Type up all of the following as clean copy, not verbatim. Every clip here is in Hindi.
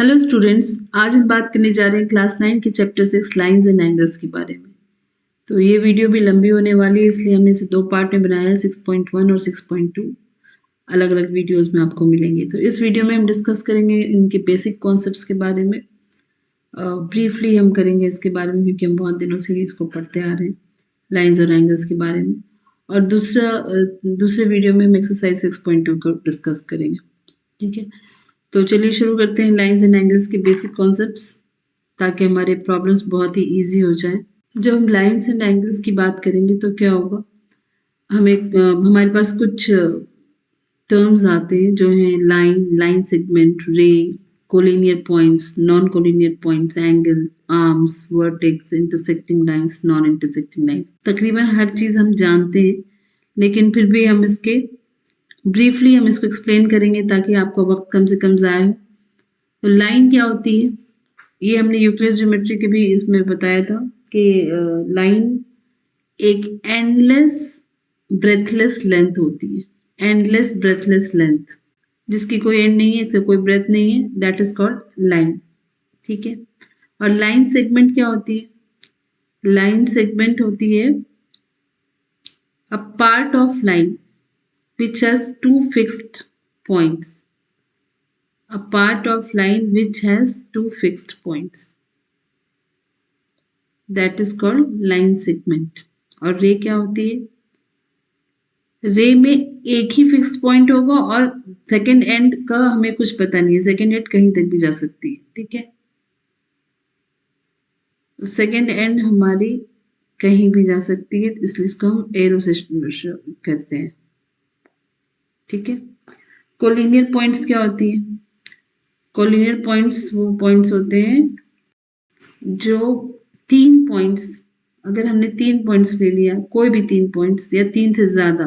हेलो स्टूडेंट्स, आज हम बात करने जा रहे हैं क्लास 9 के चैप्टर 6 लाइंस एंड एंगल्स के बारे में। तो ये वीडियो भी लंबी होने वाली है, इसलिए हमने इसे दो पार्ट में बनाया है। 6.1 और 6.2 अलग अलग वीडियोस में आपको मिलेंगे। तो इस वीडियो में हम डिस्कस करेंगे इनके बेसिक कॉन्सेप्ट्स के बारे में। ब्रीफली हम करेंगे इसके बारे में, क्योंकि हम बहुत दिनों से इसको पढ़ते आ रहे हैं, लाइंस और एंगल्स के बारे में। और दूसरे वीडियो में हम एक्सरसाइज 6.2 को डिस्कस करेंगे। ठीक है, तो चलिए शुरू करते हैं लाइंस एंड एंगल्स के बेसिक कॉन्सेप्ट्स, ताकि हमारे प्रॉब्लम्स बहुत ही इजी हो जाएं। जब हम लाइंस एंड एंगल्स की बात करेंगे तो क्या होगा, हमारे पास कुछ टर्म्स आते हैं जो हैं लाइन सेगमेंट, रे, collinear points, non collinear points, angle, arms, vertex, intersecting lines, non intersecting lines. तकरीबन हर चीज़ हम जानते हैं, लेकिन फिर भी हम इसके ब्रीफली हम इसको एक्सप्लेन करेंगे ताकि आपको वक्त कम से कम ज़ाया हो। तो लाइन क्या होती है, ये हमने यूक्लिड ज्योमेट्री के भी इसमें बताया था कि लाइन एक एंडलेस ब्रेथलेस लेंथ होती है। एंडलेस ब्रेथलेस लेंथ, जिसकी कोई एंड नहीं है, इसका कोई ब्रेथ नहीं है, दैट इज कॉल्ड लाइन। ठीक है, और लाइन सेगमेंट क्या होती है? लाइन सेगमेंट होती है a part of line which has two fixed points. A part of line which has two fixed points. That is called line segment. और रे क्या होती है? रे में एक ही फिक्स्ड पॉइंट होगा और सेकेंड एंड का हमें कुछ पता नहीं है, सेकेंड एंड कहीं तक भी जा सकती है। ठीक है, सेकेंड एंड हमारी कहीं भी जा सकती है, इसलिए इसको हम एरो से करते हैं। ठीक है, कोलिनियर पॉइंट्स क्या होती है? कोलिनियर पॉइंट्स वो पॉइंट्स होते हैं जो तीन पॉइंट्स, अगर हमने तीन पॉइंट्स ले लिया, कोई भी तीन पॉइंट्स या तीन से ज्यादा,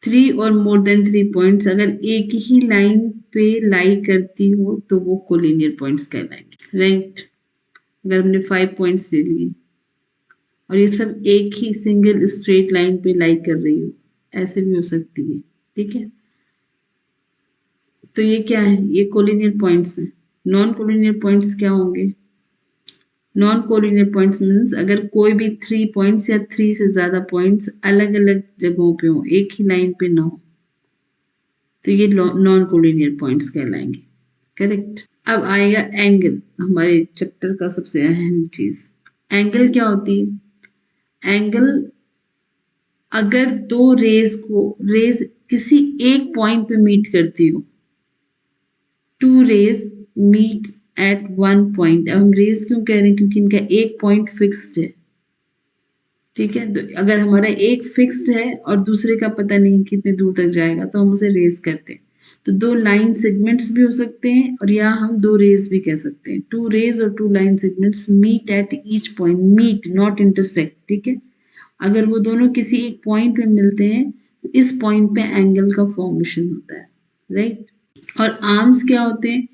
3 और मोर देन 3 पॉइंट्स अगर एक ही लाइन पे लाई करती हो तो वो कोलिनियर पॉइंट्स कहलाएंगे। राइट, अगर हमने 5 पॉइंट्स ले लिए और ये सब एक ही सिंगल स्ट्रेट लाइन पे लाई कर रही हो, ऐसे भी हो सकती है। ठीक है, तो ये क्या है? ये कोलिनियर पॉइंट्स हैं। नॉन कोलिनियर पॉइंट्स क्या होंगे? नॉन कोलिनियर पॉइंट्स मीन्स अगर कोई भी 3 पॉइंट्स या 3 से ज्यादा पॉइंट्स अलग अलग जगहों पे हो, एक ही लाइन पे ना हो, तो ये नॉन कोलिनियर पॉइंट्स कहलाएंगे। करेक्ट। अब आएगा एंगल, हमारे चैप्टर का सबसे अहम चीज। एंगल क्या होती है? एंगल अगर दो रेज किसी एक पॉइंट पे मीट करती हो, two rays meet at one point. अब हम रेज क्यों कह रहे हैं? क्योंकि इनका एक पॉइंट फिक्स्ड है। ठीक है, तो अगर हमारा एक फिक्स्ड है और दूसरे का पता नहीं कितने दूर तक जाएगा, तो हम उसे रेज कहते हैं। तो दो लाइन सेगमेंट्स भी हो सकते हैं और या हम दो रेज भी कह सकते हैं। टू रेज और two line segments meet at each point, meet not intersect. ठीक है, अगर वो दोनों किसी एक पॉइंट में मिलते हैं तो इस पॉइंट पे एंगल का फॉर्मेशन होता है। राइट, और आर्म्स क्या होते हैं?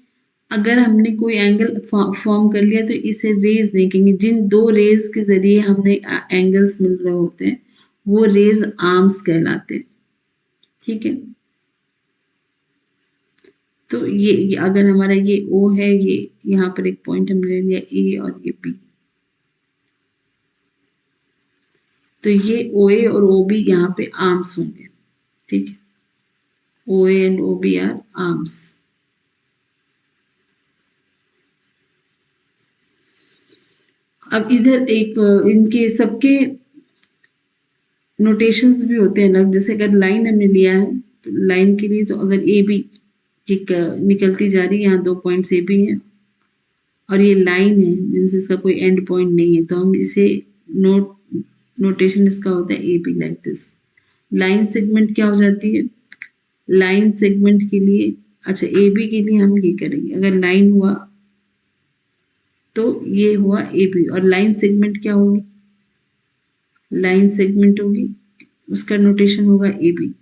अगर हमने कोई एंगल फॉर्म कर लिया तो इसे रेज नहीं कहेंगे। जिन दो रेज के जरिए हमने एंगल्स मिल रहे होते हैं वो रेज आर्म्स कहलाते हैं। ठीक है, तो ये अगर हमारा ये ओ है, ये यहाँ पर एक पॉइंट हमने ले लिया ए और ये बी, तो ये ओ ए और ओ बी यहाँ पे आर्म्स होंगे। ठीक है, O A and O B are arms. अब इधर एक इनके सबके नोटेशंस भी होते हैं अलग। जैसे अगर लाइन हमने लिया है तो लाइन के लिए, तो अगर ए बी एक निकलती जा रही है, यहाँ 2 पॉइंट्स ए बी हैं और ये लाइन है, मीन्स इसका कोई एंड पॉइंट नहीं है, तो हम इसे नोटेशन इसका होता है A be like this. Line segment क्या हो जाती है? लाइन सेगमेंट के लिए, अच्छा ए बी के लिए हम ये करेंगे, अगर लाइन हुआ तो ये हुआ ए बी, और लाइन सेगमेंट क्या होगी? लाइन सेगमेंट होगी, उसका नोटेशन होगा ए बी।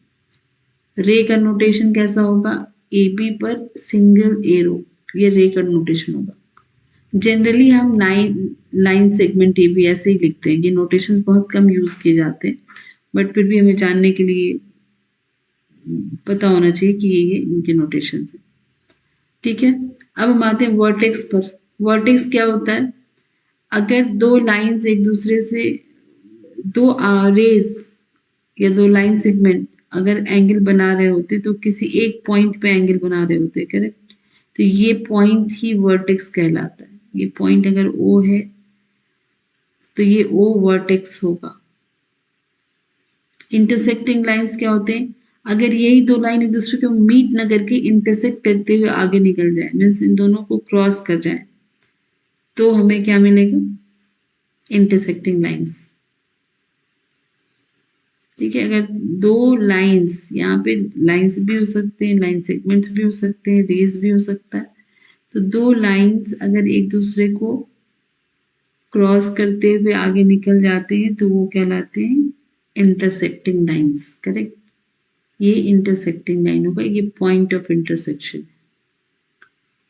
रे का नोटेशन कैसा होगा? ए बी पर सिंगल एरो, ये रे का नोटेशन होगा। जनरली हम लाइन सेगमेंट ए बी ऐसे ही लिखते हैं, ये नोटेशन बहुत कम यूज किए जाते हैं, बट फिर भी हमें जानने के लिए पता होना चाहिए कि ये इनके नोटेशन है। ठीक है। अब हम आते हैं वर्टेक्स पर। वर्टेक्स क्या होता है? अगर दो लाइंस एक दूसरे से, दो रेज या दो लाइन सेगमेंट अगर एंगल बना रहे होते तो किसी एक पॉइंट पे एंगल बना रहे होते, करेक्ट? तो ये पॉइंट ही वर्टेक्स कहलाता है। ये पॉइंट अगर ओ है तो ये ओ वर्टेक्स होगा। इंटरसेक्टिंग लाइंस क्या होते हैं? अगर यही दो लाइन एक दूसरे को मीट न करके इंटरसेक्ट करते हुए आगे निकल जाए, मीन्स इन दोनों को क्रॉस कर जाए, तो हमें क्या मिलेगा? Intersecting lines. ठीक है। अगर दो लाइंस, यहाँ पे लाइंस भी हो सकते हैं, लाइन सेगमेंट्स भी हो सकते हैं, रेज भी हो सकता है, तो दो लाइंस अगर एक दूसरे को क्रॉस करते हुए आगे निकल जाते हैं तो वो कहलाते हैं इंटरसेक्टिंग लाइंस, करेक्ट? ये इंटरसेक्टिंग लाइन होगा, ये पॉइंट ऑफ इंटरसेक्शन।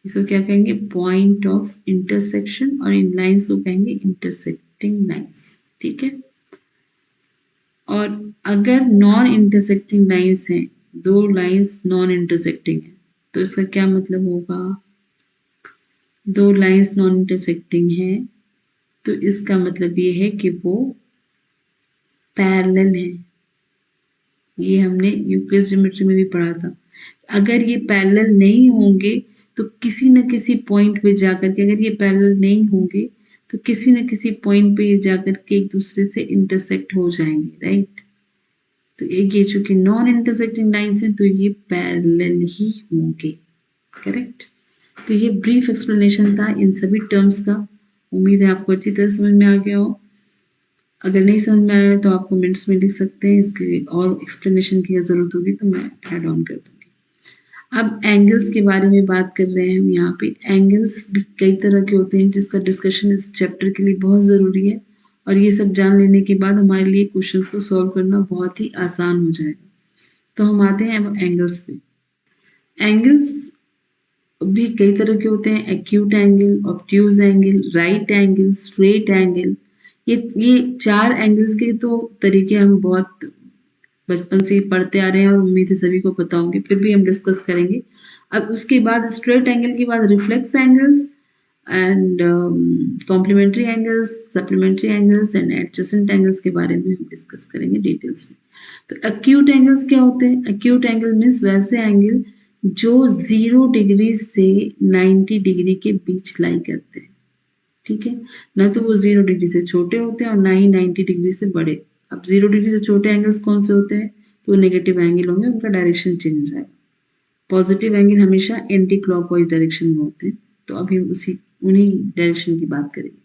इसको क्या कहेंगे? Point of intersection. और इन लाइंस को कहेंगे इंटरसेक्टिंग लाइंस। ठीक है। और अगर नॉन इंटरसेक्टिंग लाइंस हैं, दो लाइंस नॉन इंटरसेक्टिंग है, तो इसका क्या मतलब होगा? दो लाइंस नॉन इंटरसेक्टिंग है तो इसका मतलब ये है कि वो पैरेलल है। ये हमने यूक्लिड ज्योमेट्री में भी पढ़ा था। अगर ये पैरेलल नहीं होंगे तो किसी न किसी पॉइंट पे जाकर के, अगर ये पैरेलल नहीं होंगे तो किसी न किसी पॉइंट पे ये जाकर के एक दूसरे से इंटरसेक्ट हो जाएंगे, राइट? तो एक ये चूंकि नॉन इंटरसेक्टिंग लाइंस हैं तो ये पैरेलल ही होंगे, करेक्ट? तो ये ब्रीफ एक्सप्लेनेशन था इन सभी टर्म्स का। उम्मीद है आपको अच्छी तरह समझ में आ गया हो। अगर नहीं समझ में आया तो आप कमेंट्स में लिख सकते हैं। इसके और एक्सप्लेनेशन की ज़रूरत होगी तो मैं ऐड ऑन कर दूंगी। अब एंगल्स के बारे में बात कर रहे हैं हम यहाँ पे। एंगल्स भी कई तरह के होते हैं जिसका डिस्कशन इस चैप्टर के लिए बहुत ज़रूरी है, और ये सब जान लेने के बाद हमारे लिए क्वेश्चंस को सॉल्व करना बहुत ही आसान हो जाएगा। तो हम आते हैं अब एंगल्स पे। एंगल्स भी कई तरह के होते हैं। Acute angle, obtuse angle, right angle, straight angle. ये चार एंगल्स के तो तरीके हम बहुत बचपन से ही पढ़ते आ रहे हैं और उम्मीद है सभी को पता होंगे, फिर भी हम डिस्कस करेंगे। अब उसके बाद स्ट्रेट एंगल के बाद reflex angles and complementary angles, supplementary angles and adjacent angles के बारे में हम डिस्कस करेंगे डिटेल्स में। तो एक्यूट एंगल्स क्या होते हैं? एक्यूट एंगल मीन्स वैसे एंगल जो 0 डिग्री से 90 डिग्री के बीच लाई करते हैं। ठीक है। ना तो वो 0 डिग्री से छोटे होते हैं और ना ही 90 डिग्री से बड़े। अब 0 डिग्री से छोटे एंगल्स कौन से होते हैं? तो नेगेटिव एंगल होंगे, उनका डायरेक्शन चेंज हो जाएगा। पॉजिटिव एंगल हमेशा एंटी क्लॉकवाइज डायरेक्शन में होते हैं। तो अभी उन्हीं डायरेक्शन की बात करेंगे।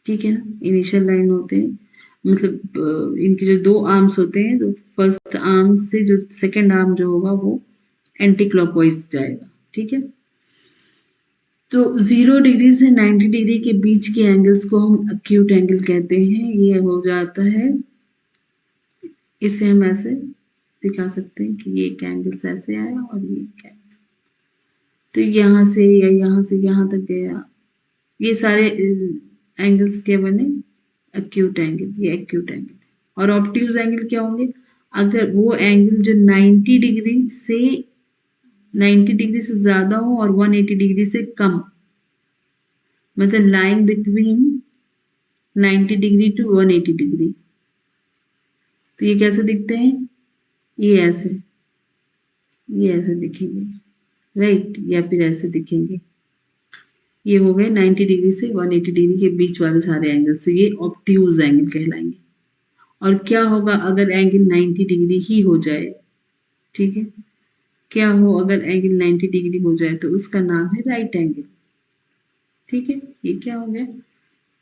ठीक है ना। इनिशियल लाइन होते हैं, मतलब इनके जो दो आर्म्स होते हैं, तो फर्स्ट आर्म से जो सेकेंड आर्म जो होगा वो एंटी क्लॉकवाइज जाएगा। ठीक है। तो 0 डिग्री से 90 डिग्री के बीच के एंगल्स को हम एक्यूट एंगल कहते हैं। ये हो जाता है, इसे हम ऐसे दिखा सकते हैं कि ये एक एंगल ऐसे आया और ये एक एंगल, तो यहाँ से या यहाँ से यहाँ तक गया। ये सारे एंगल्स क्या बने? Acute angle. ये एक्यूट एंगल। और ऑब्ट्यूज एंगल क्या होंगे? अगर वो एंगल जो 90 डिग्री से ज्यादा हो और 180 डिग्री से कम, मतलब line between 90 degree to 180 degree. तो ये कैसे दिखते हैं? ये ऐसे दिखेंगे, राइट? या फिर ऐसे दिखेंगे। ये हो गए 90 डिग्री से 180 डिग्री के बीच वाले सारे एंगल्स, तो ये ऑब्ट्यूज एंगल कहलाएंगे। और क्या होगा अगर एंगल 90 डिग्री ही हो जाए? ठीक है। क्या हो अगर एंगल 90 डिग्री हो जाए? तो उसका नाम है राइट एंगल। ठीक है। ये क्या हो गया?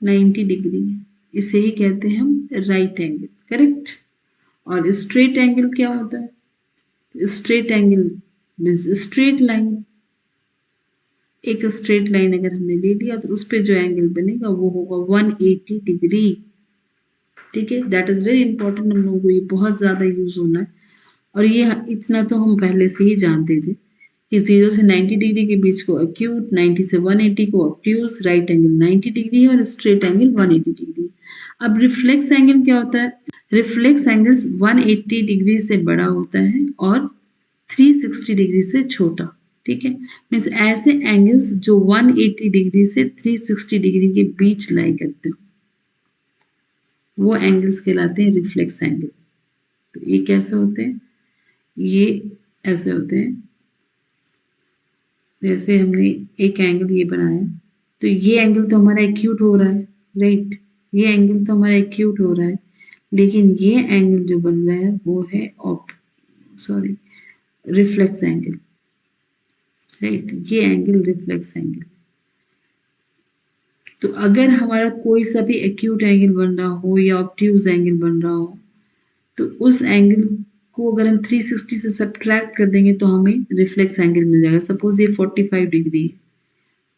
90 डिग्री। इसे ही कहते हैं हम राइट एंगल, करेक्ट? और स्ट्रेट एंगल क्या होता है? Straight angle means straight line. एक स्ट्रेट लाइन अगर हमने ले लिया तो उस पे जो एंगल बनेगा वो होगा 180 डिग्री। ठीक है। दैट इज वेरी इंपॉर्टेंट, हम लोगों को ये बहुत ज्यादा यूज होना है। और ये इतना तो हम पहले से ही जानते थे कि 0 से 90 डिग्री के बीच को एक्यूट, 90 से 180 को ऑब्ट्यूज, राइट एंगल 90 डिग्री है और स्ट्रेट एंगल 180 डिग्री। अब रिफ्लेक्स एंगल क्या होता है? रिफ्लेक्स एंगल 180 डिग्री से बड़ा होता है और 360 डिग्री से छोटा। ठीक है, मीन्स ऐसे एंगल्स जो 180 डिग्री से 360 डिग्री के बीच लाई करते हो वो एंगल्स कहलाते हैं रिफ्लेक्स एंगल। तो ये कैसे होते हैं, ये ऐसे होते हैं, जैसे हमने एक एंगल ये बनाया, तो ये एंगल तो हमारा एक्यूट हो रहा है, राइट, ये एंगल तो हमारा एक्यूट हो रहा है, लेकिन ये एंगल जो बन रहा है वो है रिफ्लेक्स एंगल, राइट, ये एंगल रिफ्लेक्स एंगल। तो अगर हमारा कोई सा भी एक्यूट एंगल बन रहा हो या ऑब्ट्यूज एंगल बन रहा हो, तो उस एंगल को अगर हम 360 से सब्ट्रैक्ट कर देंगे तो हमें रिफ्लेक्स एंगल मिल जाएगा। सपोज ये 45 डिग्री है,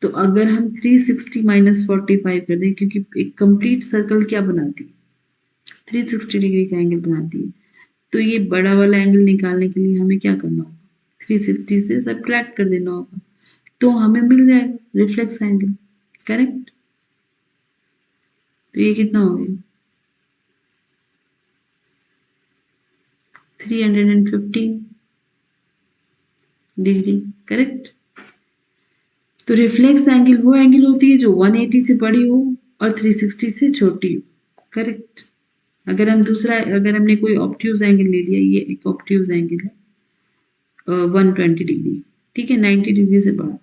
तो अगर हम 360 माइनस 45 कर दें, क्योंकि एक कंप्लीट सर्कल क्या बनाती है, 360 डिग्री का एंगल बनाती है, तो ये बड़ा वाला एंगल निकालने के लिए हमें क्या करना होगा, 360 से सब्ट्रैक्ट कर देना होगा, तो हमें मिल जाएगा रिफ्लेक्स एंगल, करेक्ट। तो ये कितना हो गया, 315 डिग्री, करेक्ट। तो रिफ्लेक्स एंगल वो एंगल होती है जो 180 से बड़ी हो और 360 से छोटी हो, करेक्ट। अगर हमने कोई ऑब्ट्यूज एंगल ले लिया, ये एक ऑब्ट्यूज एंगल है 120 डिग्री, ठीक है, 90 डिग्री से बड़ा,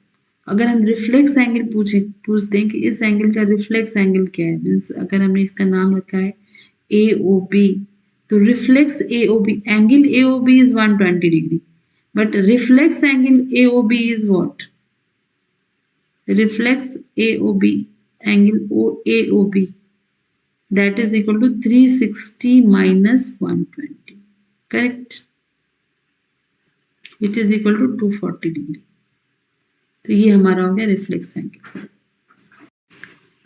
अगर हम रिफ्लेक्स एंगल पूछते हैं कि इस एंगल का रिफ्लेक्स एंगल क्या है, मीन्स अगर हमने इसका नाम रखा है AOB, तो reflex AOB angle AOB is 120 degree, but reflex angle AOB is what, reflex AOB angle AOB that is equal to 360 minus 120, correct, which is equal to 240 degree. तो ये हमारा हो गया रिफ्लेक्स एंगल।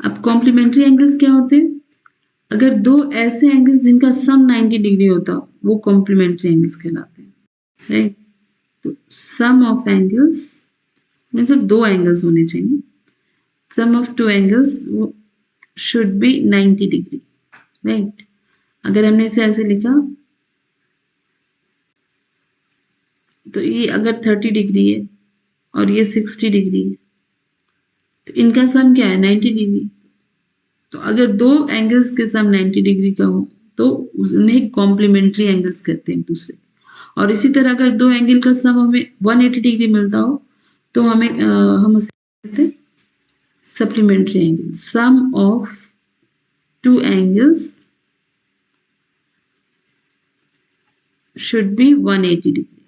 अब कॉम्प्लीमेंट्री एंगल्स क्या होते हैं, अगर दो ऐसे एंगल्स जिनका सम 90 डिग्री होता हो वो कॉम्प्लीमेंट्री एंगल्स कहलाते हैं, राइट। तो सम ऑफ एंगल्स मतलब दो एंगल्स होने चाहिए, sum of two angles should be 90 degree, right. अगर हमने इसे ऐसे लिखा तो ये अगर 30 डिग्री है और ये 60 डिग्री है, तो इनका सम क्या है 90 डिग्री। तो अगर दो एंगल्स के सम 90 डिग्री का हो तो उन्हें कॉम्प्लीमेंट्री एंगल्स कहते हैं एक दूसरे। और इसी तरह अगर दो एंगल का सम हमें 180 डिग्री मिलता हो तो हम उसे कहते हैं supplementary angle. Sum of two angles should be 180 degree.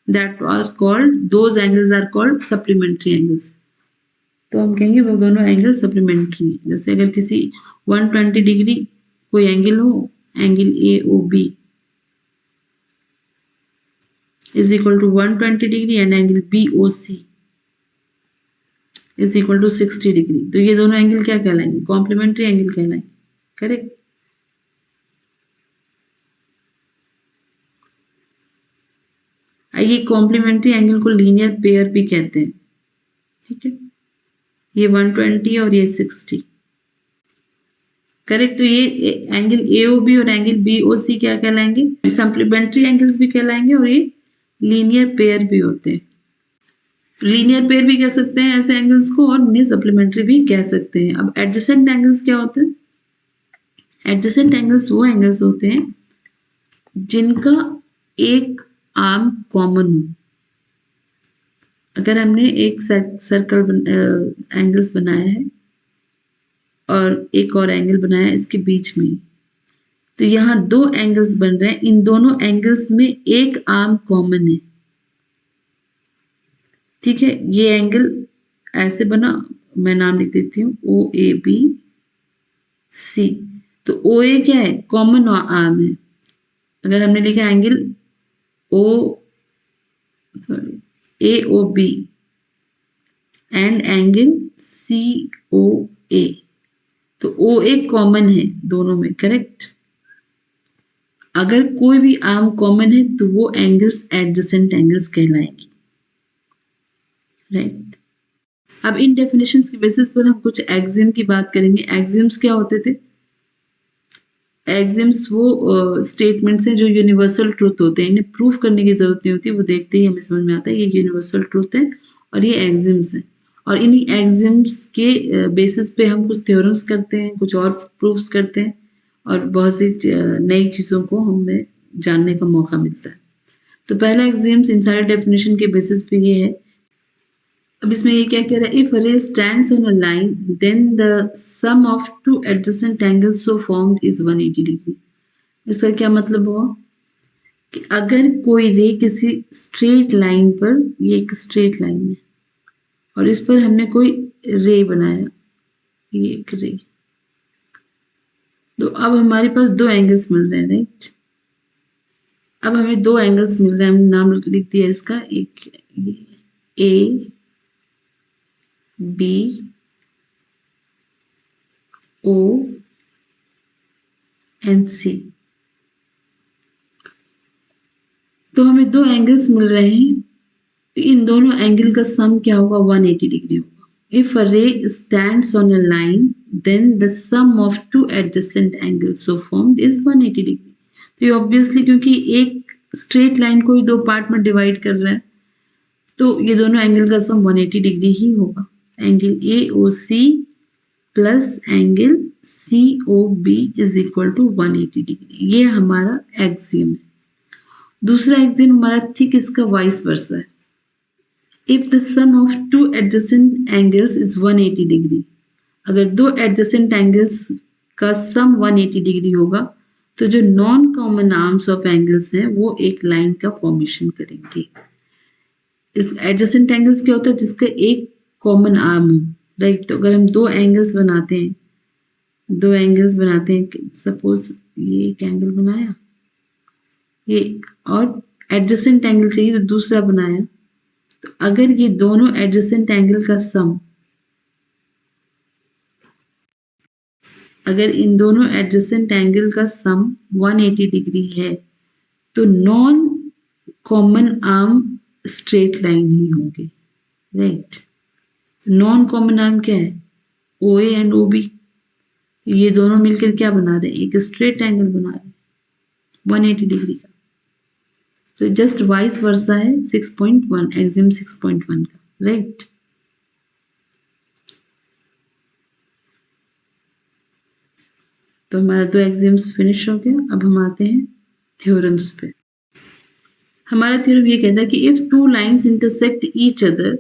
That was called, those angles are called supplementary angles. तो हम कहेंगे वो दोनों एंगल सप्लीमेंट्री हैं। जैसे अगर किसी 120 डिग्री कोई एंगल हो, angle AOB is equal to 120 degree and angle BOC is equal to 60 degree, तो ये दोनों एंगल क्या कहलाएंगे, कॉम्प्लीमेंट्री एंगल कहलाएंगे, करेक्ट। ये कॉम्प्लीमेंट्री एंगल को लीनियर पेयर भी कहते हैं, ठीक है, ये 120 और ये 60, करेक्ट। तो ये एंगल AOB और एंगल BOC क्या कहलाएंगे, सप्लीमेंट्री एंगल्स भी कहलाएंगे और ये लीनियर पेयर भी होते हैं। लीनियर पेयर भी कह सकते हैं ऐसे एंगल्स को और इन्हें सप्लीमेंट्री भी कह सकते हैं। अब एडजेसेंट एंगल्स क्या होते हैं, एडजेसेंट एंगल्स वो एंगल्स होते हैं जिनका एक आर्म कॉमन हो। अगर हमने एक सर्कल एंगल्स बनाया है और एक और एंगल बनाया है इसके बीच में, तो यहाँ दो एंगल्स बन रहे हैं, इन दोनों एंगल्स में एक आर्म कॉमन है, ठीक है। ये एंगल ऐसे बना, मैं नाम लिख देती हूँ OABC। तो OA क्या है, कॉमन आर्म है। अगर हमने लिखा angle AOB and angle COA, तो OA कॉमन है दोनों में, करेक्ट। अगर कोई भी आर्म कॉमन है तो वो एंगल्स एडजेसेंट एंगल्स कहलाएंगे, राइट। अब इन डेफिनेशंस के बेसिस पर हम कुछ एक्सियम की बात करेंगे। एक्सियम्स क्या होते थे, एक्सिम्स वो स्टेटमेंट्स हैं जो यूनिवर्सल ट्रुथ होते हैं, इन्हें प्रूफ करने की जरूरत नहीं होती, वो देखते ही हमें समझ में आता है ये यूनिवर्सल ट्रुथ है और ये एक्सिम्स हैं। और इन्हीं एक्सिम्स के बेसिस पे हम कुछ थ्योरम्स करते हैं, कुछ और प्रूफ्स करते हैं और बहुत सी नई चीज़ों को हमें जानने का मौका मिलता है। तो पहला एक्सिम्स इन सारे डेफिनेशन के बेसिस पे ये है। अब इसमें ये क्या कह रहा है, if ray stands on a line then the sum of two adjacent angles so formed is 180 degree. इसका क्या मतलब हुआ कि अगर कोई रे किसी स्ट्रेट लाइन पर, ये एक स्ट्रेट लाइन है और इस पर हमने कोई रे बनाया, ये एक रे, तो अब हमारे पास दो एंगल्स मिल रहे हैं, राइट। अब हमें दो एंगल्स मिल रहे हैं, हमने नाम लिख दिया इसका, एक ए बी ओ एंड सी। तो हमें दो एंगल्स मिल रहे हैं, तो इन दोनों एंगल का सम क्या होगा, 180 डिग्री होगा। If a ray stands on a line then the sum of two adjacent angles so formed is 180 degree. तो ये ऑब्वियसली क्योंकि एक स्ट्रेट लाइन को ही दो पार्ट में डिवाइड कर रहा है, तो ये दोनों एंगल का सम 180 डिग्री ही होगा। Angle A O C plus angle C O B is equal to 180 degree. ये हमारा एक्सियम है। दूसरा एक्सियम हमारा थिक इसका वाइस वर्सा है। If the sum of two adjacent angles is 180 degree, अगर दो एडजेसेंट एंगल्स का सम 180 डिग्री होगा तो जो non common arms of angles हैं वो एक लाइन का फॉर्मेशन करेंगे। इस एडजेसेंट एंगल्स क्या होता है, जिसका एक कॉमन आर्म हो, राइट। तो अगर हम दो एंगल्स बनाते हैं, सपोज ये एक एंगल बनाया, ये और एडजेसेंट एंगल चाहिए तो दूसरा बनाया, तो अगर ये दोनों एडजेसेंट एंगल का सम, अगर इन दोनों एडजेसेंट एंगल का सम 180 डिग्री है तो non common arm straight line ही होंगे, राइट। नॉन कॉमन आर्म क्या है, O A and O B, ये दोनों मिलकर क्या बना रहे हैं, एक स्ट्रेट एंगल बना रहे हैं 180 डिग्री का। तो जस्ट वाइस वर्सा है 6.1, एक्सिम 6.1 का, राइट। तो हमारा दो एक्सिम्स फिनिश हो गया। अब हम आते हैं थ्योरम्स पे। हमारा थ्योरम ये कहता है कि if two lines intersect each other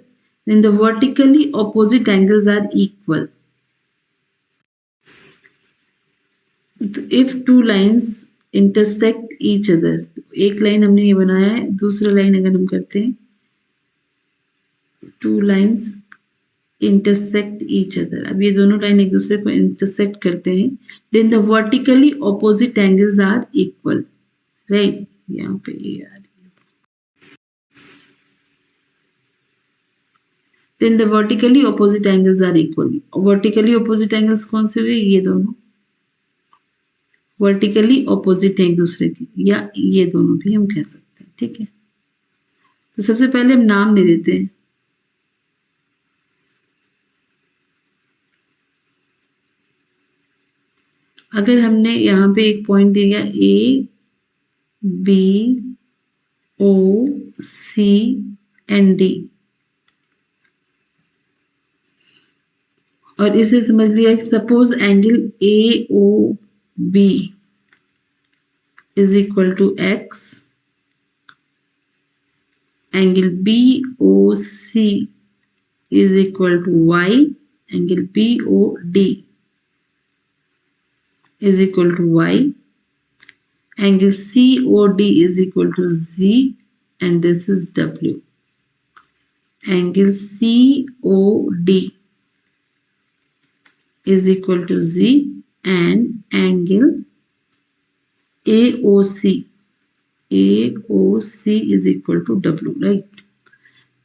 then the vertically opposite angles are equal. तो if two lines intersect each other, एक लाइन हमने ये बनाया है, दूसरा लाइन अगर हम करते हैं, to lines intersect each other, अब ये दोनों लाइन एक दूसरे को इंटरसेक्ट करते हैं, then the vertically opposite angles are equal, right. यहाँ पे ये आ रही है, then the vertically opposite angles are equal. Vertically opposite angles कौन से हुए, ये दोनों वर्टिकली ऑपोजिट है एक दूसरे के, या ये दोनों भी हम कह सकते हैं, ठीक है। तो सबसे पहले हम नाम दे देते हैं। अगर हमने यहाँ पे एक पॉइंट दिया A B O C and D, और इसे समझ लिया कि suppose angle A O B is equal to x, angle B O C is equal to y, angle B O D is equal to y, angle COD is equal to z, and this is w. Angle COD is equal to z and angle AOC is equal to w, right?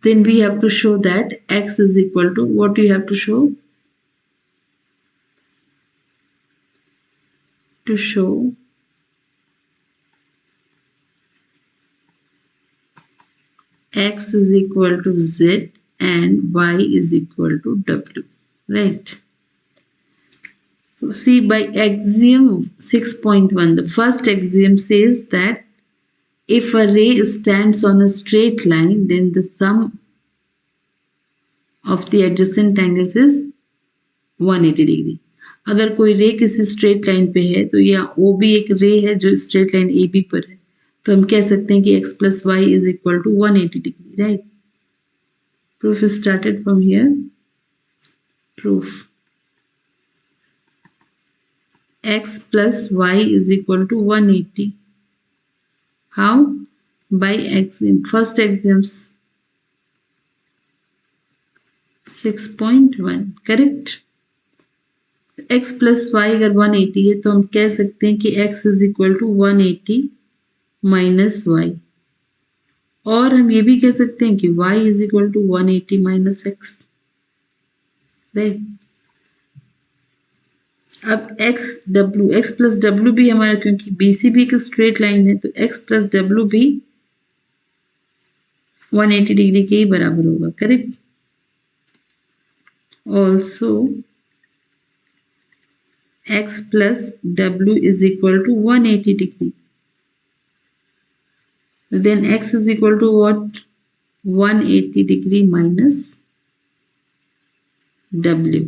Then we have to show that x is equal to, what you have to show? To show x is equal to z and y is equal to w, right? So see, by axiom 6.1, the first axiom says that if a ray stands on a straight line, then the sum of the adjacent angles is 180 degree. अगर कोई रे किसी स्ट्रेट लाइन पे है तो या ओ भी एक रे है जो स्ट्रेट लाइन ए बी पर है, तो हम कह सकते हैं कि x plus Y is equal to 180 degree, right. Proof started from here. Proof x plus y is equal to 180. How? By axiom. First axiom 6.1. करेक्ट. x प्लस वाई अगर 180 है तो हम कह सकते हैं कि x is equal to 180 minus y, और हम ये भी कह सकते हैं कि y is equal to 180 minus x, right. अब x प्लस डब्ल्यू भी हमारा, क्योंकि BC भी एक स्ट्रेट लाइन है, तो x प्लस डब्ल्यू भी 180 डिग्री के ही बराबर होगा, correct. Also x plus w is equal to 180 degree. Then x is equal to what? 180 degree minus w.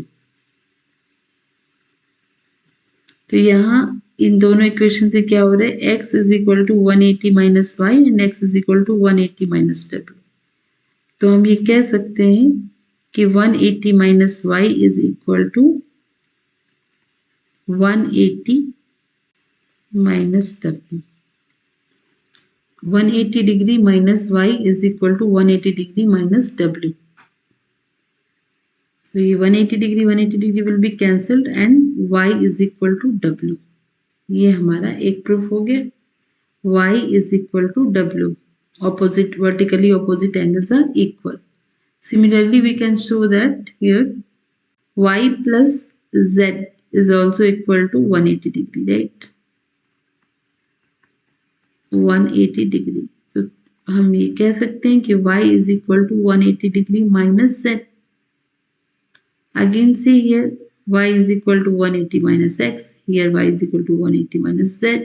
तो यहाँ इन दोनों इक्वेशन से क्या हो रहा है? x is equal to 180 minus y and x is equal to 180 minus w. तो हम ये कह सकते हैं कि 180 minus y is equal to 180 minus w. 180 degree minus y is equal to 180 degree minus w. So ये 180 degree will be cancelled and y is equal to w. ये हमारा एक प्रूफ हो गया. y is equal to w. Opposite, vertically opposite angles are equal. Similarly, we can show that here y plus z is also equal to 180 degree, right? 180 degree. तो हम ये कह सकते हैं कि y is equal to 180 degree minus z. Again see here y is equal to 180 minus x. Here y is equal to 180 minus z.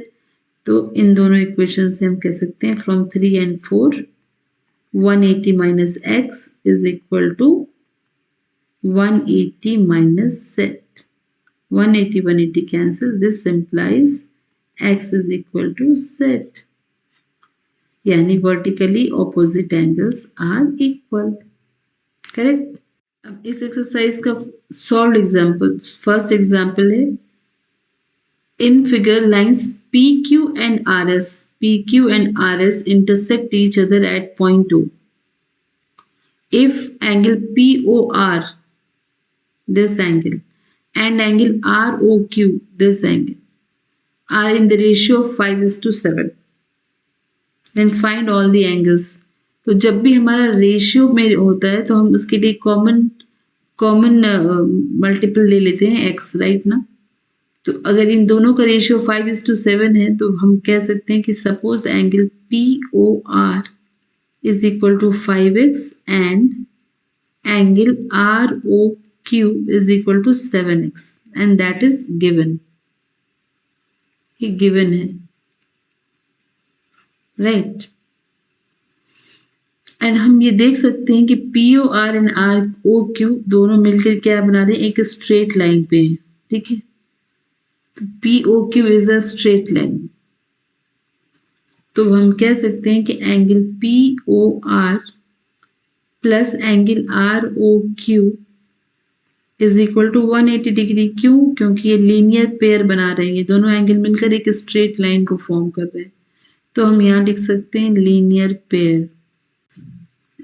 तो इन दोनों इक्वेशन से हम कह सकते हैं from 3 and 4 180 minus x is equal to 180 minus z. 180 cancel. This implies x is equal to z. यानी vertically opposite angles are equal, correct. अब इस एक्सरसाइज का सॉल्व एग्जांपल, फर्स्ट एग्जांपल है in figure lines PQ and RS intersect each other at point O. If angle POR, this angle, and angle ROQ, this angle, are in the ratio of 5:7, then find all the angles. तो जब भी हमारा रेशियो में होता है तो हम उसके लिए कॉमन मल्टीपल ले लेते हैं x, राइट ना. तो अगर इन दोनों का रेशियो 5:7 है तो हम कह सकते हैं कि suppose angle POR is equal to 5x and angle ROQ is equal to 7x and that is given. ये गिवन है, राइट. एंड हम ये देख सकते हैं कि POR एंड ROQ दोनों मिलकर क्या बना रहे हैं? एक स्ट्रेट लाइन पे है, ठीक है. तो POQ is a straight line. तो हम कह सकते हैं कि angle POR plus angle ROQ is equal to 180 degree. क्यों? क्योंकि ये लीनियर पेयर बना रहे हैं, ये दोनों एंगल मिलकर एक स्ट्रेट लाइन को फॉर्म कर रहे हैं. तो हम यहाँ लिख सकते हैं linear pair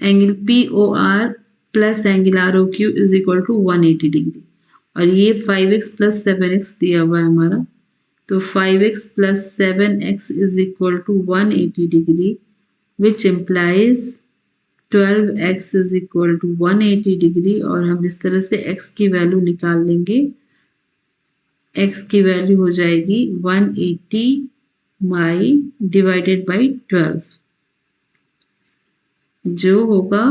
angle POR plus angle ROQ is equal to 180 degree. और ये 5x प्लस 7x दिया हुआ है हमारा. तो 5x plus 7x is equal to 180 degree which implies 12x is equal to 180 degree. और हम इस तरह से x की वैल्यू निकाल लेंगे. x की वैल्यू हो जाएगी 180 डिवाइडेड बाई 12, जो होगा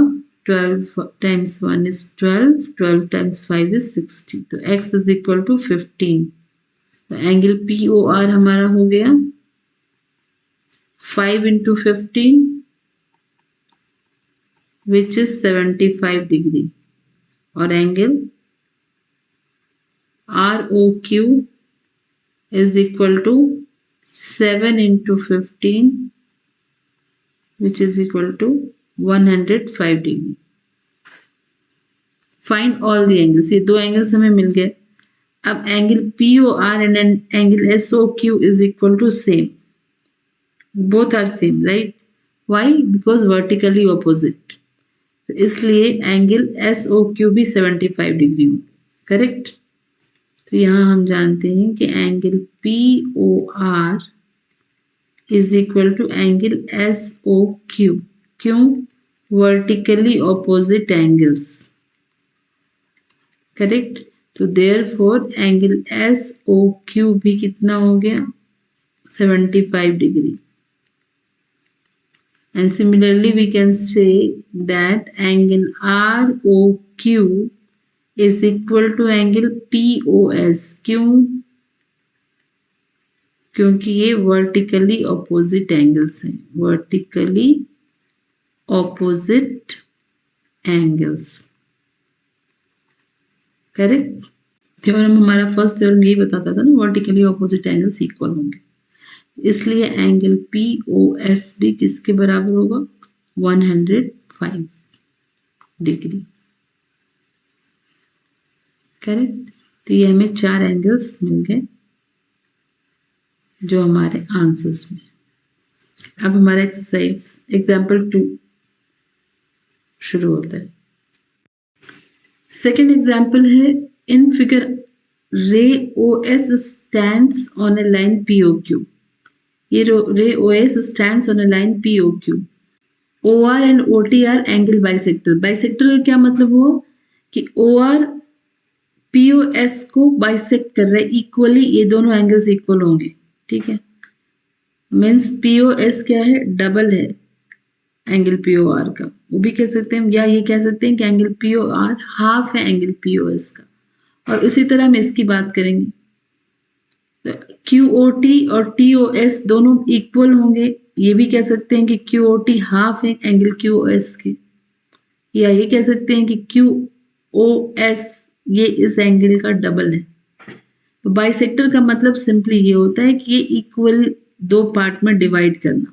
12 times 1 is 12, 12 times 5 is 60. तो x is equal to 15. तो एंगल पी ओ आर हमारा हो गया 5 into 15 which is 75 डिग्री और angle R O Q is equal to 7 into 15 which is equal to 105 degree. Find all the angles. ये दो एंगल्स हमें मिल गए. अब angle P O R and angle S O Q is equal to same. Both are same, right? Why? Because vertically opposite. तो इसलिए एंगल एस ओ क्यू भी 75 डिग्री होंगे. करेक्ट? तो यहाँ हम जानते हैं कि angle P O R is equal to angle S O Q. क्यों? Vertically opposite angles. करेक्ट? तो therefore angle S O Q भी कितना हो गया? 75 degree. And similarly we can say that angle ROQ is equal to angle POS. क्यों? क्योंकि ये वर्टिकली ऑपोजिट एंगल्स हैं. Vertically opposite angles. Correct? Theorem हमारा फर्स्ट थ्योरम यही बताता था ना, वर्टिकली ऑपोजिट एंगल्स इक्वल होंगे. इसलिए एंगल पी ओ एस भी किसके बराबर होगा? 105 डिग्री. करेक्ट? तो ये हमें 4 एंगल्स मिल गए जो हमारे आंसर्स में. अब हमारा एक्सरसाइज एग्जाम्पल 2 शुरू होता है. सेकेंड एग्जाम्पल है, in figure ray O S stands on a line P O Q. ये ray O S stands on a line P O Q. O R and O T are angle bisector. Bisector का क्या मतलब हुआ कि O R P O S को बाइसेक्ट कर रहे हैं इक्वली. ये दोनों एंगल्स इक्वल होंगे. ठीक है? मीन्स पी ओ एस क्या है? डबल है एंगल पी ओ आर का. वो भी कह सकते हैं, या ये कह सकते हैं कि angle P O R half है एंगल पी ओ एस का. और उसी तरह हम इसकी बात करेंगे. क्यू ओ टी और टी ओ एस दोनों इक्वल होंगे. ये भी कह सकते हैं कि क्यू ओ टी हाफ है एंगल क्यू ओ एस के. या ये कह सकते हैं कि क्यू ओ एस ये इस एंगल का डबल है. तो बाइसेक्टर का मतलब सिंपली ये होता है कि ये इक्वल दो पार्ट में डिवाइड करना.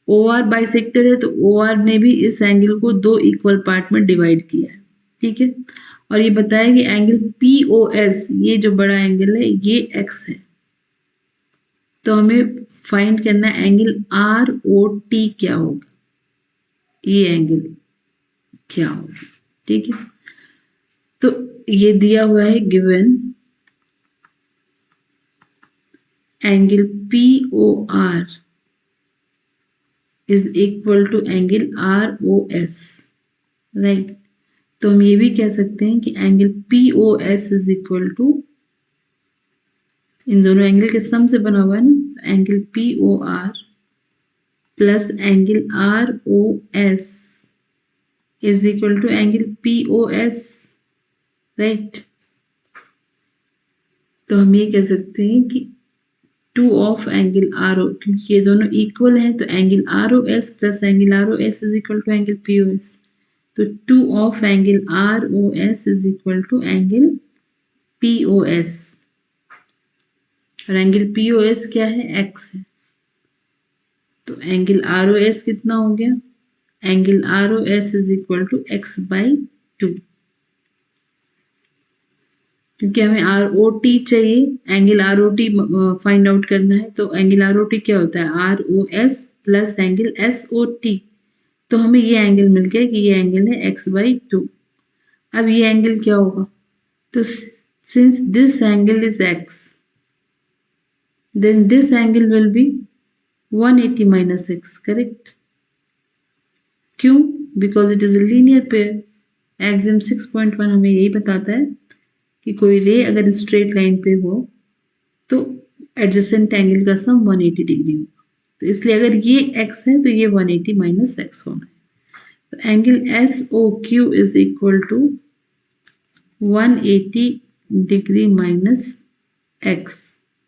ओ आर बाइसेक्टर है तो ओ आर ने भी इस एंगल को दो इक्वल पार्ट में डिवाइड किया है. ठीक है? और ये बताया कि एंगल पी ओ एस ये जो बड़ा एंगल है ये एक्स है. तो हमें फाइंड करना है एंगल आर ओ टी क्या होगा. ये एंगल क्या होगा. ठीक है? तो ये दिया हुआ है given angle P O R is equal to angle R O S. Right? तो हम ये भी कह सकते हैं कि angle P O S is equal to, इन दोनों एंगल के सम से बना हुआ है ना, angle P O R plus angle R O S is equal to angle P O S. Right? तो हम ये कह सकते हैं कि 2 ऑफ एंगल आर ओ, क्योंकि ये दोनों इक्वल हैं तो angle R O S plus angle R O S is equal to angle P O S. तो 2 of angle R O S is equal to angle P O S. और एंगल पी ओ एस क्या है? एक्स है. तो एंगल आर ओ एस कितना हो गया? Angle R O S is equal to X by 2. क्योंकि हमें आर ओ टी चाहिए, angle R O T find out करना है. तो एंगल आर ओ टी क्या होता है? R O S plus angle S O T. तो हमें ये एंगल मिल गया कि ये एंगल है एक्स बाई 2. अब ये एंगल क्या होगा? तो since this angle is x then this angle will be 180 minus x. Correct? क्यों? Because it is a linear pair. Axiom 6.1 हमें यही बताता है कि कोई रे अगर स्ट्रेट लाइन पे हो तो एडजेसेंट एंगल का सम 180 डिग्री होगा. तो इसलिए अगर ये x है तो ये 180 माइनस एक्स होना है. तो angle S O Q is equal to 180 degree minus X.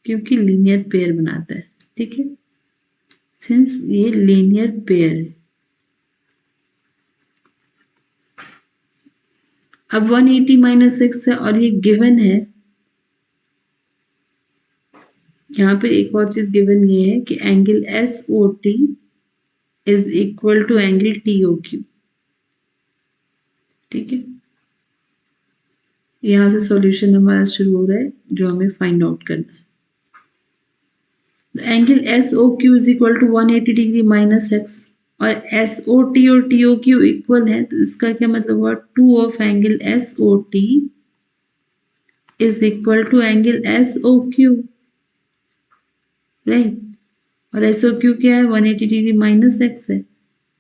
क्योंकि लीनियर पेयर बनाता है, ठीक है, सिंस ये लीनियर पेयर है। अब 180 माइनस 6 है और ये गिवन है। यहाँ पे एक और चीज गिवन ये है कि angle S O T is equal to angle T O Q, ठीक है। यहाँ से सॉल्यूशन हमारा शुरू हो रहा है जो हमें फाइंड आउट करना है। Angle S O Q is equal to 180 degree minus X, और एस ओ टी और टी ओ क्यू इक्वल है, तो इसका क्या मतलब हुआ, 2 of angle S O T is equal to angle S O Q, right. और एस ओ क्यू क्या है, 180 डिग्री माइनस एक्स है,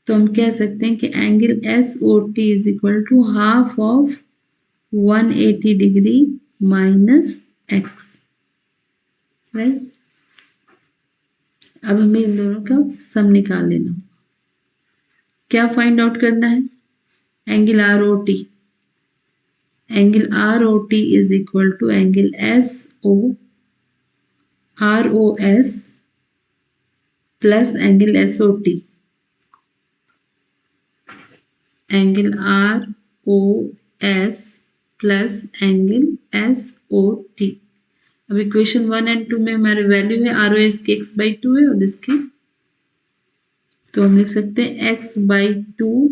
तो हम कह सकते हैं कि angle S O T is equal to half of 180 degree minus x, right. अब हमें इन दोनों का सम निकाल लेना। क्या फाइंड आउट करना है, angle R O T. Angle R O T is equal to angle S O R O S plus angle S O T, angle R O S plus angle S O T. अब इक्वेशन 1 एंड 2 में हमारे वैल्यू है आर ओ एस की x/2 है और इसकी, तो हम लिख सकते हैं x/2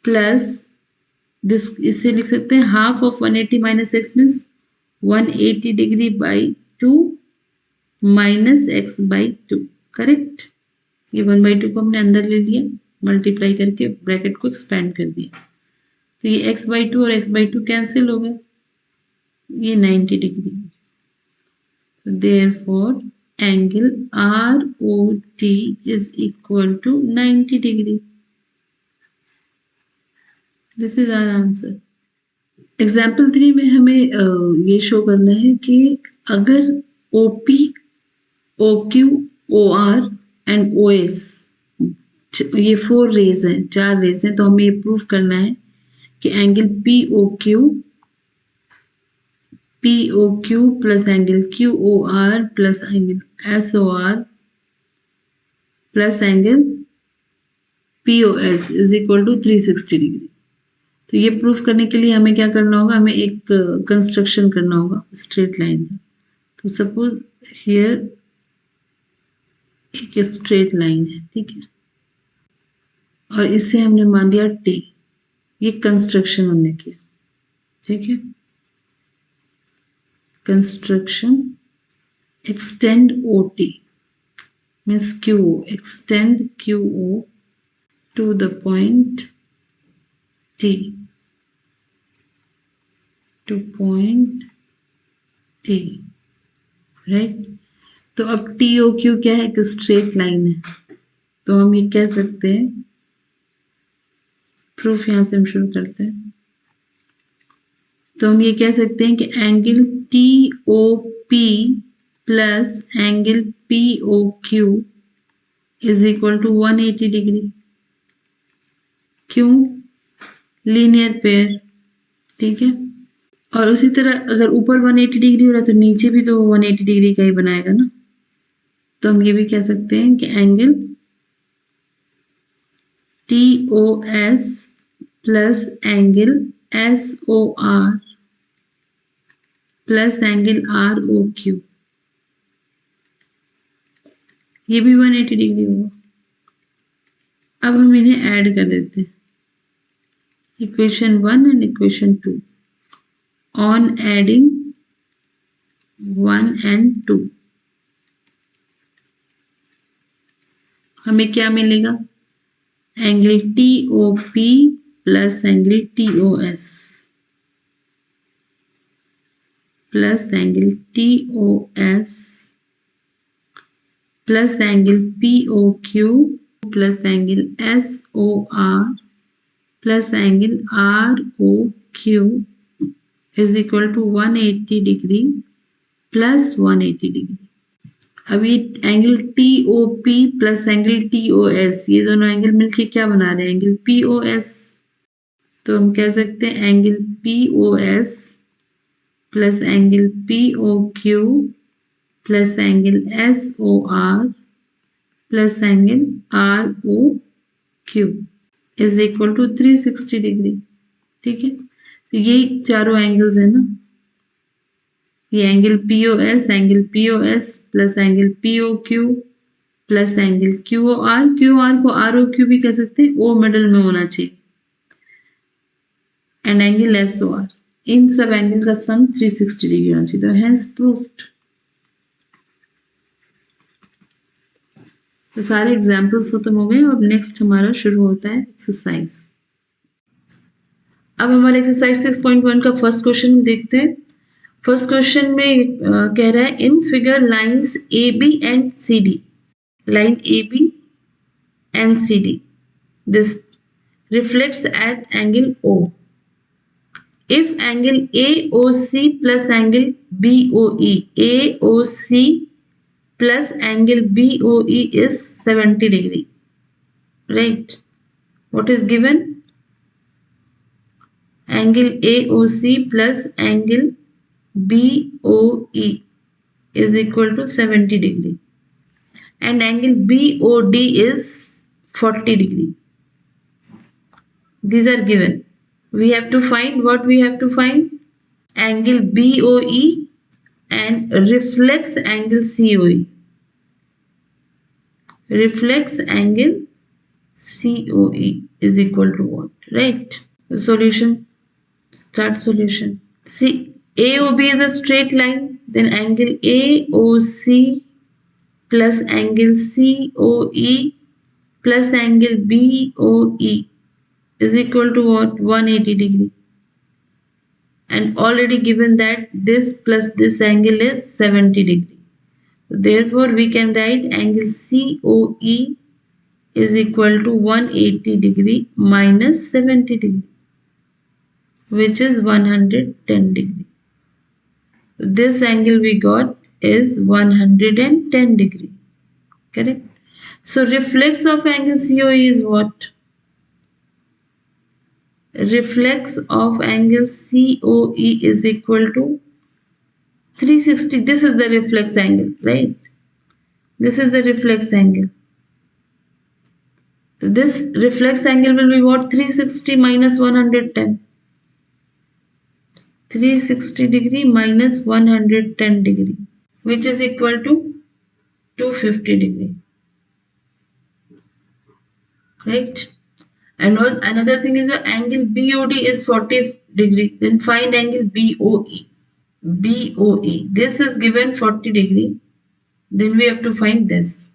प्लस दिस, इससे लिख सकते हैं half of 180 minus x means 180 degree by 2 minus x by 2, correct. ये 1/2 को हमने अंदर ले लिया, मल्टीप्लाई करके ब्रैकेट को एक्सपेंड कर दिया, तो ये x/2 और x/2 कैंसिल हो गए, ये 90 degree. Therefore, angle ROT is equal to 90 degree. This is our answer. Example 3 में हमें ये शो करना है कि अगर OP, OQ, OR and OS ये 4 रेज हैं, 4 रेज हैं, तो हमें ये प्रूफ करना है कि angle POQ POQ plus angle QOR plus angle SOR plus angle POS is equal to 360 degree. तो ये प्रूफ करने के लिए हमें क्या करना होगा, हमें एक कंस्ट्रक्शन करना होगा स्ट्रेट लाइन का। तो सपोज हियर एक स्ट्रेट लाइन है, ठीक है, और इससे हमने मान दिया T, ये कंस्ट्रक्शन हमने किया, ठीक है। Construction extend OT means QO, extend QO to the point T, to point T, right। तो अब TOQ क्या है, एक स्ट्रेट लाइन है, तो हम ये कह सकते हैं, प्रूफ यहां से हम शुरू करते हैं, तो हम ये कह सकते हैं कि angle TOP plus angle POQ is equal to 180 degree. क्यों, लीनियर पेयर, ठीक है। और उसी तरह अगर ऊपर 180 डिग्री हो रहा है तो नीचे भी तो 180 डिग्री का ही बनाएगा ना, तो हम ये भी कह सकते हैं कि angle TOS plus angle SOR plus angle ROQ ये भी 180 डिग्री होगा। अब हम इन्हें ऐड कर देते हैं, equation 1 and equation 2। On adding 1 and 2 हमें क्या मिलेगा, angle TOP plus angle TOS plus angle TOS plus angle POQ plus angle SOR plus angle ROQ is equal to 180 degree plus 180 degree. अब ये angle TOP plus angle TOS ये दोनों एंगल मिलके क्या बना रहे हैं, एंगल POS। तो हम कह सकते हैं angle POS plus angle POQ plus angle SOR plus angle ROQ is equal to 360 degree. ठीक है, तो ये चारों एंगल्स है ना, ये angle POS plus angle POQ plus angle QOR को ROQ भी कह सकते हैं, O मिडल में होना चाहिए, एंड एंगल SOR, इन सब एंगल का सम 360 डिग्री होना चाहिए। तो हेंस प्रूफ्ड। तो सारे एग्जाम्पल्स खत्म हो गए। अब नेक्स्ट हमारा शुरू होता है एक्सरसाइज। अब हमारे एक्सरसाइज 6.1 का फर्स्ट क्वेश्चन देखते हैं। फर्स्ट क्वेश्चन में कह रहा है in figure lines AB and CD, line AB and CD, this reflects at angle O. If angle AOC plus angle BOE, AOC plus angle BOE is 70 degree, right? What is given? Angle AOC plus angle BOE is equal to 70 degree, and angle BOD is 40 degree. These are given. We have to find what we have to find: angle BOE and reflex angle COE. Reflex angle COE is equal to what? Right? The solution. Start solution. See, AOB is a straight line. Then angle AOC plus angle COE plus angle BOE is equal to what? 180 degree. And already given that this plus this angle is 70 degree. Therefore, we can write angle COE is equal to 180 degree minus 70 degree, which is 110 degree. This angle we got is 110 degree. Correct? So, reflex of angle COE is what? Reflex of angle COE is equal to 360. This is the reflex angle, right? This is the reflex angle. So this reflex angle will be what? 360 minus 110. 360 degree minus 110 degree, which is equal to 250 degree. Right? And another thing is the angle BOD is 40 degree. Then find angle BOE. BOE. This is given 40 degree. Then we have to find this.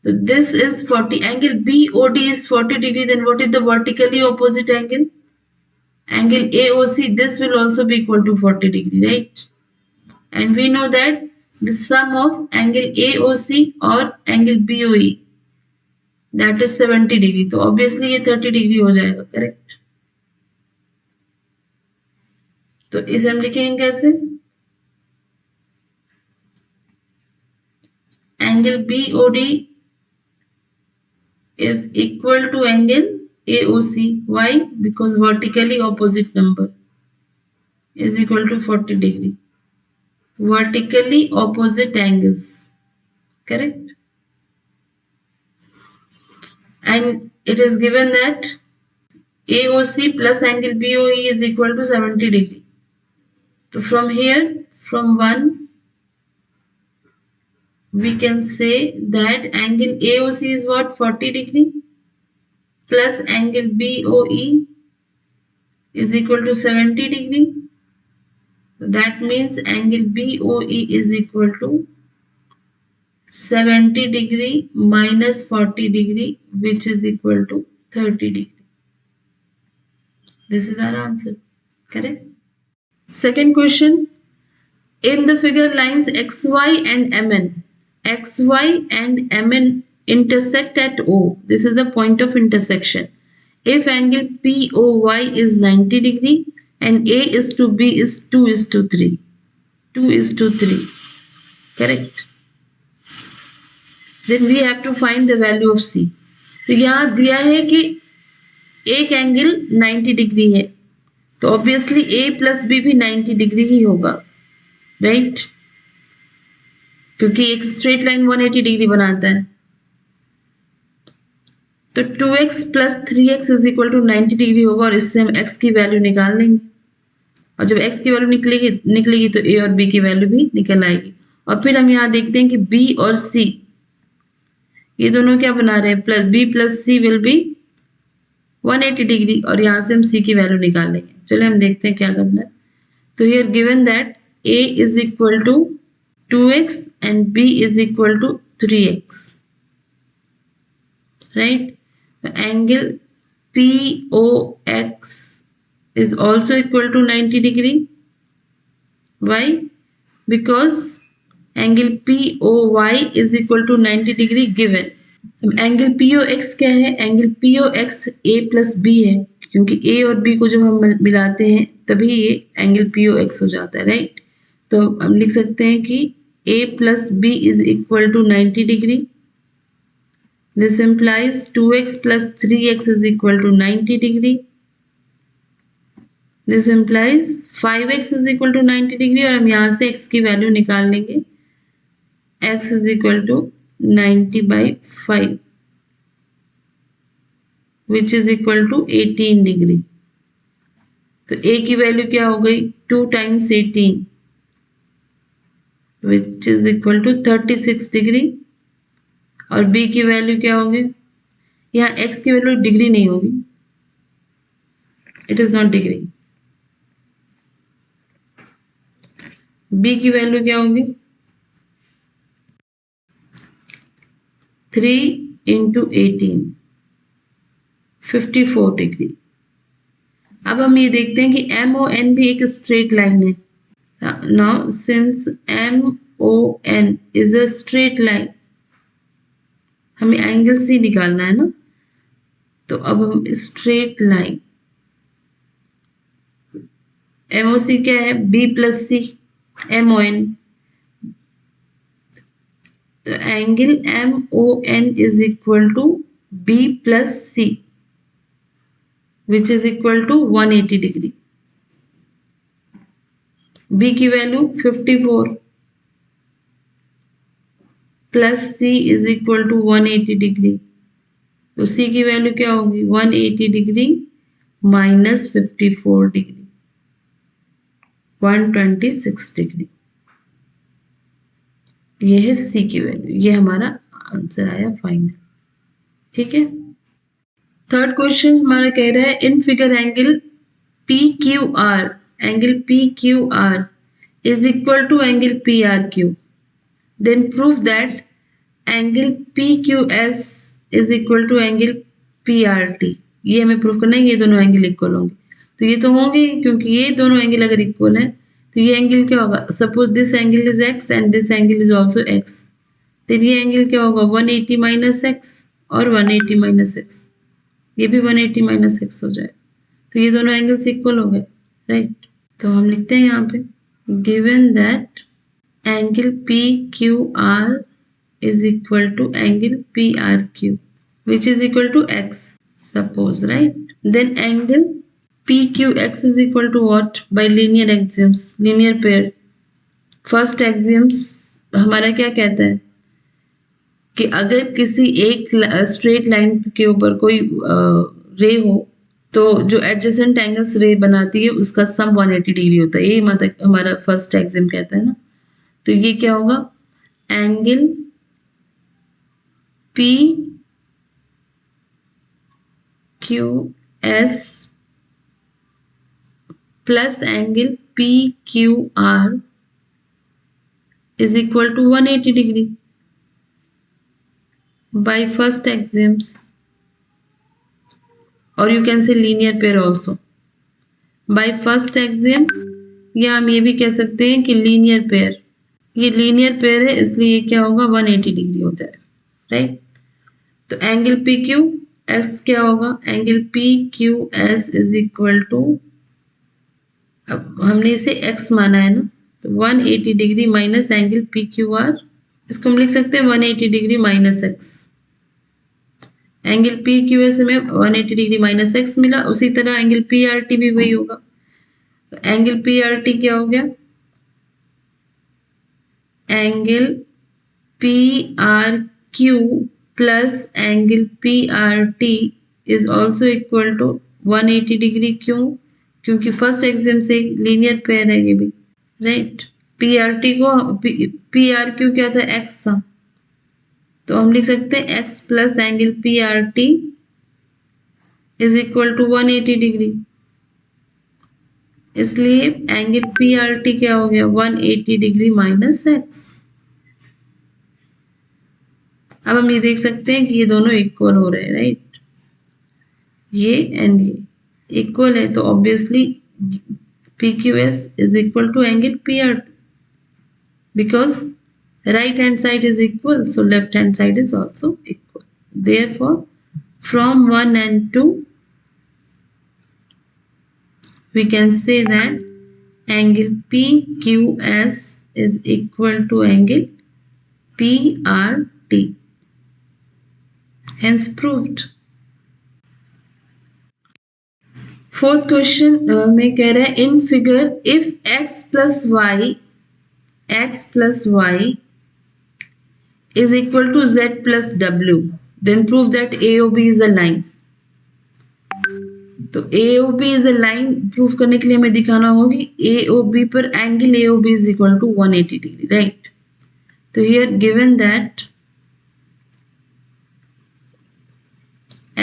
So this is 40. Angle BOD is 40 degree. Then what is the vertically opposite angle? Angle AOC. This will also be equal to 40 degree, right? And we know that the sum of angle AOC or angle BOE, that is 70 degree. तो obviously ये 30 degree हो जाएगा, correct? तो इसे हम लिखेंगे कैसे? Angle BOD is equal to angle AOC. Why? Because vertically opposite number is equal to 40 degree. Vertically opposite angles, correct? And it is given that AOC plus angle BOE is equal to 70 degree. So from here, from 1, we can say that angle AOC is what? 40 degree plus angle BOE is equal to 70 degree. So that means angle BOE is equal to 70 degree minus 40 degree, which is equal to 30 degree. This is our answer. Correct? Second question. In the figure lines XY and MN. XY and MN intersect at O. This is the point of intersection. If angle POY is 90 degree and A is to B is 2 is to 3. 2 is to 3. Correct? Then we have to find the value of C. तो यहाँ दिया है कि एक एंगल 90 डिग्री है, तो ऑब्वियसली A प्लस B भी 90 डिग्री ही होगा, राइट? क्योंकि एक स्ट्रेट लाइन 180 डिग्री बनाता है। तो 2x plus 3x is equal to 90 degree होगा और इससे हम x की वैल्यू निकाल लेंगे। और जब x की वैल्यू निकलेगी तो a और b की वैल्यू भी निकल आएगी। और फिर हम यहाँ देखते हैं कि b और c ये दोनों क्या बना रहे हैं, plus b plus C will be 180 degree और यहाँ से हम c की वैल्यू निकाल लेंगे। चलिए हम देखते हैं क्या करना है। तो here given that a is equal to 2x and b is equal to 3x, right? The angle POX is also equal to 90 degree. Why? Because angle POY is equal to 90 degree given. Angle POX क्या है? Angle POX A plus B है, क्योंकि A और B को जब हम मिलाते हैं तभी ये एंगल POX हो जाता है, राइट? तो हम लिख सकते हैं कि A plus B is equal to 90 degree. This implies 2x plus 3x is equal to 90 degree. This implies 5x is equal to 90 degree और हम यहाँ से x की वैल्यू निकाल लेंगे। x is equal to 90 by 5 which is equal to 18 degree. तो a की वैल्यू क्या हो गई? 2 times 18 which is equal to 36 degree और b की वैल्यू क्या होगी? यहाँ x की वैल्यू डिग्री नहीं होगी, it is not degree. b की वैल्यू क्या होगी? 3 into 18 54 डिग्री। अब हम ये देखते हैं कि MON भी एक स्ट्रेट लाइन है। Now since MON is a straight line, हमें एंगल C निकालना है ना, तो अब हम स्ट्रेट लाइन MOC क्या है? B plus C MON। तो angle MON is equal to B plus C which is equal to 180 degree. B की value 54 plus C is equal to 180 degree. तो C की वैल्यू क्या होगी? 180 डिग्री माइनस 54 डिग्री 126 डिग्री। ये है C की वैल्यू, ये हमारा आंसर आया फाइनल। ठीक है। थर्ड क्वेश्चन हमारा कह रहा है in figure angle PQR, angle PQR is equal to angle PRQ. Then prove that angle PQS is equal to angle PRT. ये हमें प्रूव करना है ये दोनों एंगल इक्वल होंगे। तो ये तो होंगे क्योंकि ये दोनों एंगल अगर इक्वल है तो ये एंगल क्या होगा? Suppose this angle is x and this angle is also x, तो ये एंगल क्या होगा? 180 माइनस एक्स और 180 माइनस एक्स, ये भी 180 माइनस एक्स हो जाए। तो ये दोनों एंगल्स इक्वल हो गए, राइट? तो हम लिखते हैं यहाँ पे given that angle PQR is equal to angle PRQ which is equal to x, suppose, right? Then angle PQX is equal to what? By linear axioms, linear pair. First axioms हमारा क्या कहता है कि अगर किसी एक स्ट्रेट लाइन के ऊपर कोई रे हो तो जो एडजेसेंट एंगल्स रे बनाती है उसका सम 180 डिग्री होता है। ये मतलब हमारा फर्स्ट एक्सियम कहता है ना। तो ये क्या होगा? Angle PQS plus angle PQR is equal to 180 degree by first axioms, or you can say linear pair also by first axiom, या हम ये भी कह सकते हैं कि लीनियर पेयर। ये लीनियर पेयर है इसलिए ये क्या होगा? 180 डिग्री हो जाए, राइट? तो एंगल PQS क्या होगा? Angle PQS is equal to, अब हमने इसे x माना है ना, तो 180 डिग्री माइनस एंगल PQR, इसको हम लिख सकते हैं 180 degree minus x। Angle PQS में 180 डिग्री माइनस x मिला, उसी तरह एंगल PRT भी वही होगा। तो एंगल PRT क्या हो गया? Angle PRQ plus angle PRT is also equal to 180 degree. क्यों? क्योंकि फर्स्ट एग्जाम से लीनियर पेयर है ये भी, राइट। PRT को PRQ क्या था? x था, तो हम लिख सकते हैं x plus angle PRT is equal to 180 degree. इसलिए एंगल PRT क्या हो गया? 180 डिग्री माइनस x। अब हम ये देख सकते हैं कि ये दोनों इक्वल हो रहे हैं, राइट। ये एंड ये इक्वल है, तो obviously PQS is equal to angle PR because right hand side is equal, so left hand side is also equal. Therefore, from 1 and 2, we can say that angle PQS is equal to angle PRT. Hence proved. Fourth question में कह रहा है in figure if x plus y is equal to z plus w then prove that AOB is a line। तो AOB is a line proof करने के लिए हमें दिखाना होगी AOB पर angle AOB is equal to 180 degree, right. तो here given that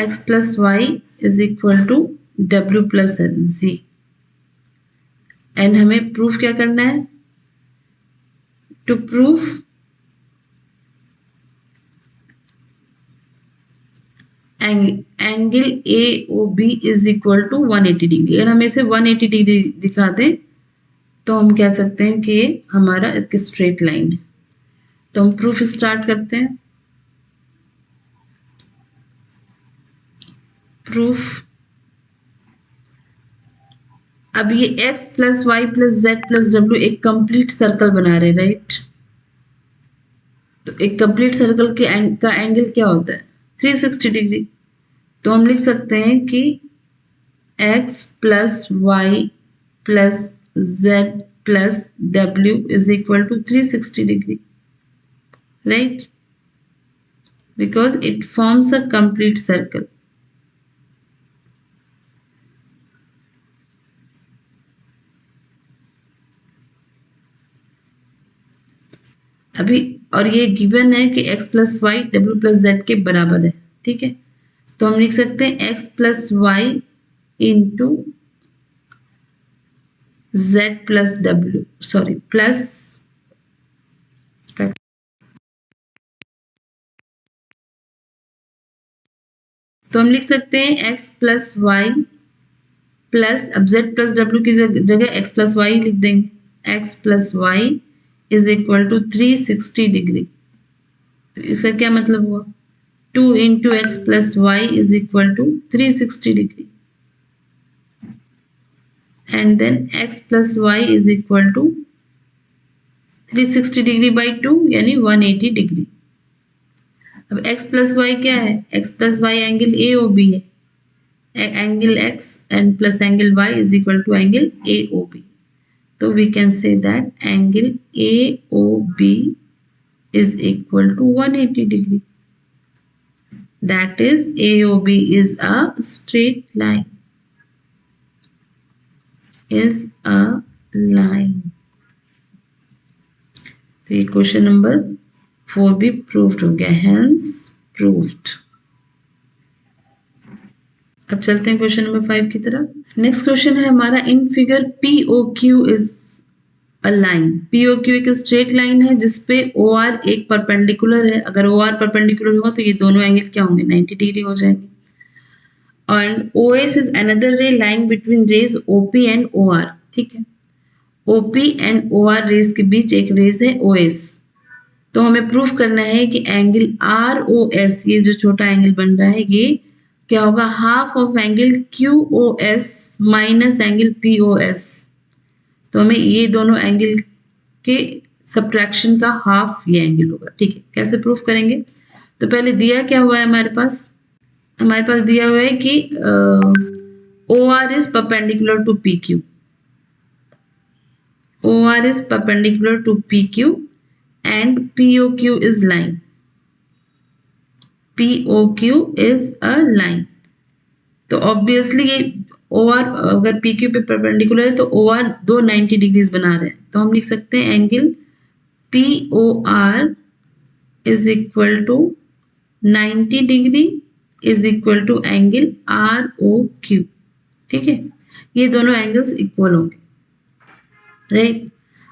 x plus y is equal to w plus z and हमें प्रूफ क्या करना है? To proof angle AOB is equal to 180 degree. अगर हम इसे 180 डिग्री दिखा दें तो हम कह सकते हैं कि हमारा एक स्ट्रेट लाइन है। तो हम प्रूफ स्टार्ट करते हैं। प्रूफ, अब ये x plus Y plus Z plus W एक कंप्लीट सर्कल बना रहे, राइट। तो एक कंप्लीट सर्कल के का एंगल क्या होता है? 360 डिग्री। तो हम लिख सकते हैं कि x plus Y plus Z plus W is equal to 360 degree, right, because it forms a complete circle. अभी और ये गिवन है कि x plus Y W plus Z के बराबर है, ठीक है। तो हम लिख सकते हैं x plus Y into Z plus W, sorry plus, तो हम लिख सकते हैं x प्लस वाई प्लस, अब z प्लस डब्ल्यू की जगह x प्लस वाई लिख देंगे। x plus Y is equal to 360 degree. तो इसका क्या मतलब हुआ? 2 into X plus Y is equal to 360 degree and then x plus Y is equal to 360 degree by 2 यानी 180 डिग्री। अब x प्लस वाई क्या है? x plus Y angle AOB है, angle x and plus angle y is equal to angle AOB। तो we can say that angle AOB is equal to 180 degree. That is AOB is a straight line. Is a line. तो ये क्वेश्चन नंबर 4 भी प्रूव्ड हो गया, hence proved। अब चलते हैं क्वेश्चन नंबर 5 की तरफ। नेक्स्ट क्वेश्चन है हमारा in figure POQ is a line. POQ एक स्ट्रेट लाइन है जिसपे OR एक परपेंडिकुलर है। अगर OR परपेंडिकुलर होगा तो ये दोनों एंगल क्या होंगे? 90 डिग्री हो जाएंगे। And OS is another ray line between rays OP and OR, ठीक है। OP एंड OR रेज के बीच एक रेज है OS। तो हमें प्रूफ करना है कि एंगल ROS, ये जो छोटा एंगल बन रहा है, ये क्या होगा? Half of angle QOS minus angle POS। तो हमें ये दोनों एंगल के सब्ट्रैक्शन का हाफ ये एंगल होगा, ठीक है। कैसे प्रूफ करेंगे? तो पहले दिया क्या हुआ है हमारे पास? हमारे पास दिया हुआ है कि OR is perpendicular to PQ, OR is perpendicular to PQ and POQ is line. POQ is a line. तो ऑब्वियसली ये OR अगर PQ पे परपेंडिकुलर है तो OR दो 90 डिग्रीज बना रहे हैं, तो हम लिख सकते हैं angle POR is equal to 90 degree is equal to angle ROQ. ठीक है, ये दोनों एंगल्स इक्वल होंगे, राइट.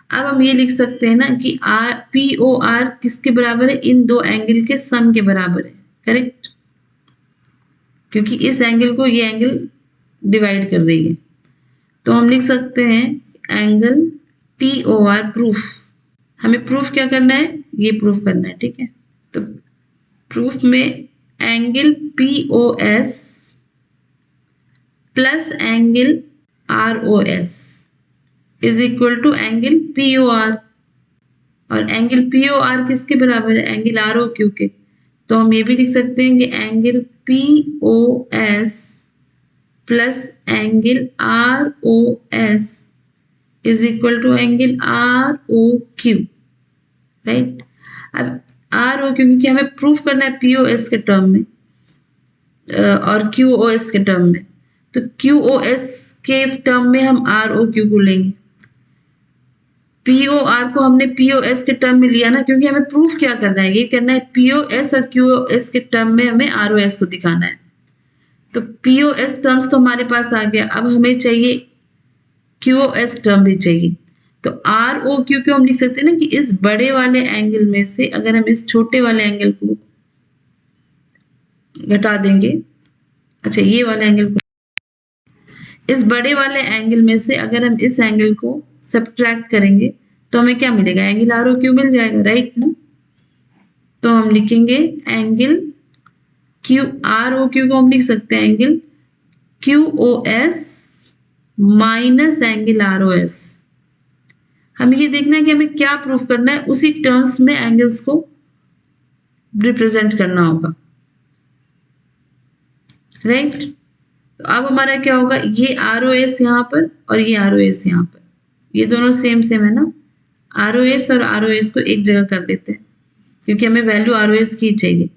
अब हम ये लिख सकते हैं ना कि POR किसके बराबर है, इन दो एंगल के सम के बराबर है, करेक्ट, क्योंकि इस एंगल को ये एंगल डिवाइड कर रही है. तो हम लिख सकते हैं एंगल POR प्रूफ. हमें प्रूफ क्या करना है, ये प्रूफ करना है, ठीक है. तो प्रूफ में angle POS plus angle ROS is equal to angle POR. और एंगल POR किसके बराबर है, एंगल ROQ के. तो हम ये भी लिख सकते हैं कि angle POS plus angle ROS is equal to angle ROQ, right. अब ROQ क्योंकि हमें प्रूफ करना है POS के टर्म में और QOS के टर्म में, तो QOS के टर्म में हम ROQ को लेंगे. POR को हमने POS के टर्म में लिया ना, क्योंकि हमें प्रूफ क्या करना है, ये करना है POS और QOS के टर्म में हमें ROS को दिखाना है. तो POS टर्म्स तो हमारे पास आ गया, अब हमें चाहिए QOS टर्म भी चाहिए. तो ROQ को हम लिख सकते हैं ना कि इस बड़े वाले एंगल में से अगर हम इस छोटे वाले एंगल को घटा देंगे, अच्छा ये वाला एंगल को, इस बड़े वाले एंगल में से अगर हम इस एंगल को सब्ट्रैक्ट करेंगे तो हमें क्या मिलेगा, एंगल ROQ मिल जाएगा, राइट ना. तो हम लिखेंगे एंगल ROQ को हम लिख सकते हैं angle QOS minus angle ROS. हमें ये देखना है कि हमें क्या प्रूफ करना है, उसी टर्म्स में एंगल्स को रिप्रेजेंट करना होगा, राइट. तो अब हमारा क्या होगा, ये ROS यहाँ पर और ये ROS यहाँ पर, ये दोनों सेम सेम है ना. ROS और ROS को एक जगह कर देते हैं क्योंकि हमें वैल्यू ROS की चाहिए,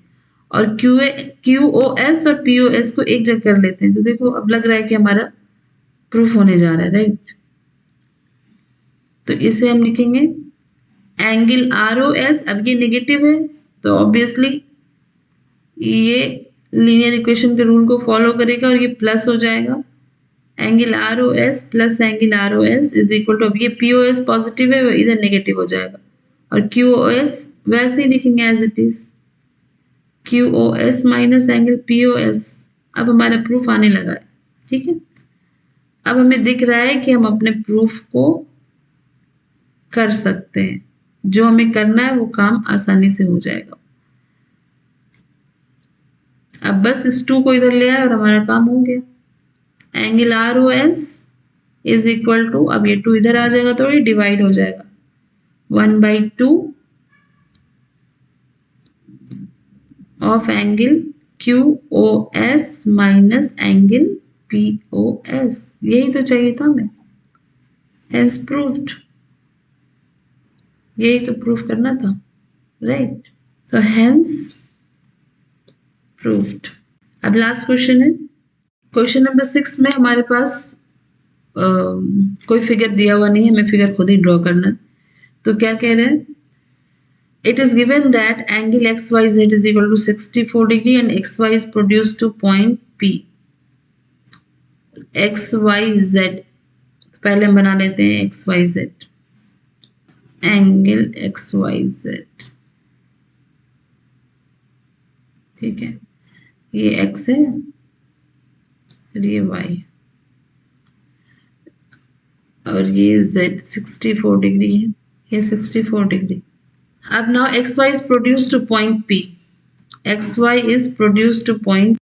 और QOS और POS को एक जगह कर लेते हैं. तो देखो अब लग रहा है कि हमारा प्रूफ होने जा रहा है, राइट. तो इसे हम लिखेंगे एंगल ROS. अब ये नेगेटिव है तो ऑब्वियसली ये लीनियर इक्वेशन के रूल को फॉलो करेगा और ये प्लस हो जाएगा. Angle ROS plus angle ROS is equal to, अब ये POS पॉजिटिव है, इधर नेगेटिव हो जाएगा, और QOS वैसे ही लिखेंगे as it is, QOS minus angle POS. अब हमारा प्रूफ आने लगा है, ठीक है. अब हमें दिख रहा है कि हम अपने प्रूफ को कर सकते हैं, जो हमें करना है वो काम आसानी से हो जाएगा. अब बस इस 2 को इधर ले आए और हमारा काम हो गया. Angle ROS is equal to, अब ये 2 इधर आ जाएगा तो ये डिवाइड हो जाएगा, 1/2 of angle QOS minus angle POS. यही तो चाहिए था हमें, हेंस प्रूव्ड. यही तो प्रूफ करना था, राइट. तो हेंस प्रूव्ड. अब लास्ट क्वेश्चन है, क्वेश्चन नंबर 6 में हमारे पास कोई फिगर दिया हुआ नहीं है, हमें फिगर खुद ही ड्रॉ करना है. तो क्या कह रहे हैं, it is given that angle XYZ is equal to 64 degree and XY is produced to point P. XYZ पहले हम बना लेते हैं XYZ, एंगल XYZ, ठीक है. ये X है और ये Y और ये Z 64 डिग्री है, ये 64 डिग्री. अब now XY is produced to point P. XY is produced to point,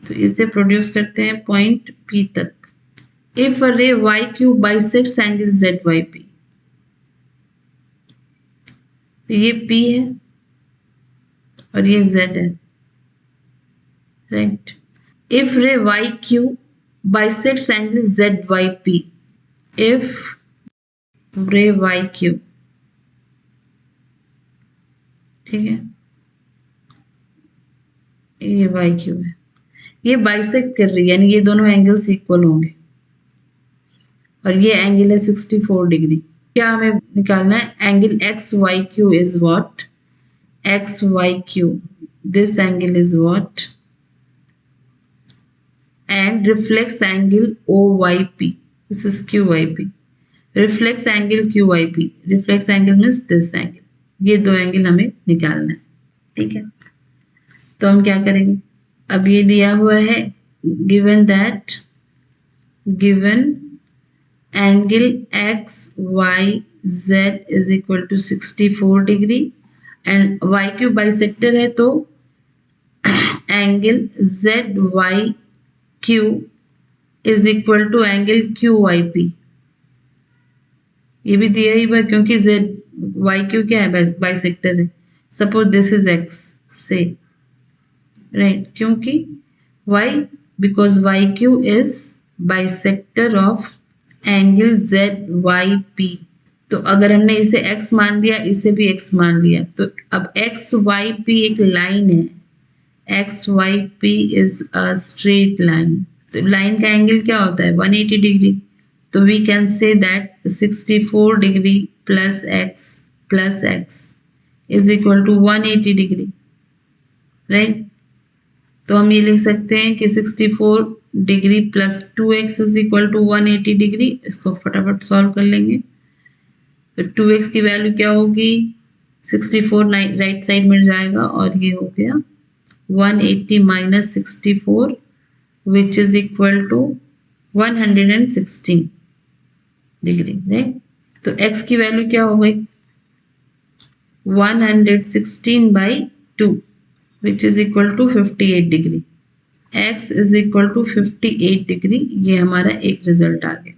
तो इसे प्रोड्यूस करते हैं पॉइंट P तक. इफ अ रे YQ बाइसेक्ट्स एंगल ZYP, ये P है और ये Z है, राइट. इफ रे YQ bisects angle ZYP, if ray YQ ठीक है, ये वाई क्यू है, ये बाइसेक्ट कर रही है, यानी ये दोनों एंगल्स इक्वल होंगे और ये एंगल है 64 डिग्री। क्या हमें निकालना है? Angle X Y Q is what? X Y Q, this angle is what? And reflex angle O Y P, this is Q Y P. Reflex angle Q Y P, reflex angle means this angle, ये दो एंगल हमें निकालना है। ठीक है, तो हम क्या करेंगे? अब ये दिया हुआ है, given that, given angle X Y Z is equal to 64 degree and Y Q bisector है, तो angle Z Y Q is equal to angle Q Y P. ये भी दिया ही हुआ क्योंकि जेड वाई क्यू क्या है? बाइसेक्टर है। सपोज दिस इज एक्स से, राइट, क्योंकि Y, because Y Q is bisector of angle Z Y P. तो अगर हमने इसे x मान लिया, इसे भी x मान लिया, तो अब एक्स वाई पी एक लाइन है, X Y P is a straight line. तो लाइन का एंगल क्या होता है? 180 डिग्री। तो we can say that 64 degree plus X is equal to 180 degree, right. तो हम ये लिख सकते हैं कि 64 degree plus 2x is equal to 180 degree. इसको फटाफट सॉल्व कर लेंगे। तो 2x की वैल्यू क्या होगी? 64 राइट साइड में जाएगा और ये हो गया 180 minus 64 which is equal to 116 degree, right. तो x की वैल्यू क्या हो गई? 116 by 2 which is equal to 58 degree. x is equal to 58 degree, ये हमारा एक रिजल्ट आ गया।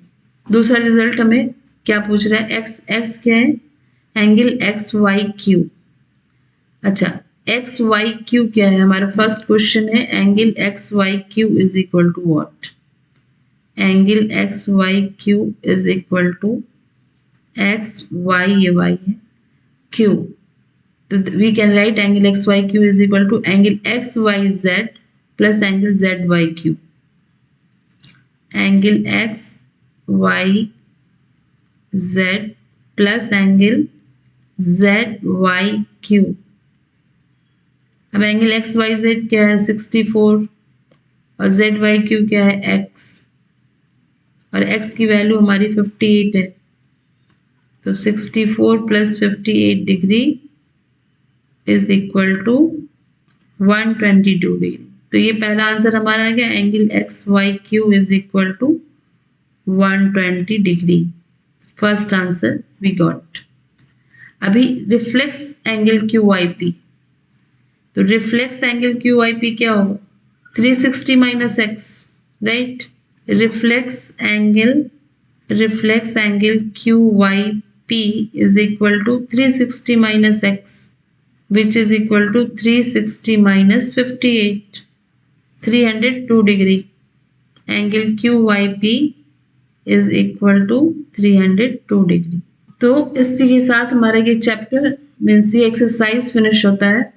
दूसरा रिजल्ट हमें क्या पूछ रहा है? x क्या है? Angle X Y Q. अच्छा, एक्स वाई क्यू क्या है? हमारा फर्स्ट क्वेश्चन है angle X Y Q is equal to what? Angle X Y Q is equal to X Y, ये वाई है, क्यू। तो we can write angle X Y Q is equal to angle X Y Z plus angle Z Y Q. Angle X Y Z plus angle Z Y Q. अब एंगल एक्स वाई जेड क्या है? 64 और जेड वाई क्यू क्या है? एक्स, और एक्स की वैल्यू हमारी 58 है। तो 64 plus 58 degree is equal to 122 degree. तो ये पहला आंसर हमारा आ गया, angle X Y Q is equal to 120 degree. First answer we got. अभी reflex angle Q Y P. तो reflex angle Q Y P क्या होगा? 360 minus x, right. Reflex angle Q Y P is equal to 360 minus X which is equal to 360 minus 58, 302 degree. Angle Q Y P is equal to 302 degree. तो इसी के साथ हमारा ये चैप्टर मीन्स ये एक्सरसाइज फिनिश होता है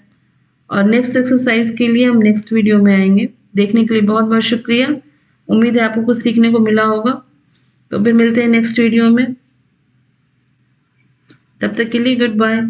और नेक्स्ट एक्सरसाइज के लिए हम नेक्स्ट वीडियो में आएंगे। देखने के लिए बहुत बहुत शुक्रिया। उम्मीद है आपको कुछ सीखने को मिला होगा। तो फिर मिलते हैं नेक्स्ट वीडियो में, तब तक के लिए गुड बाय।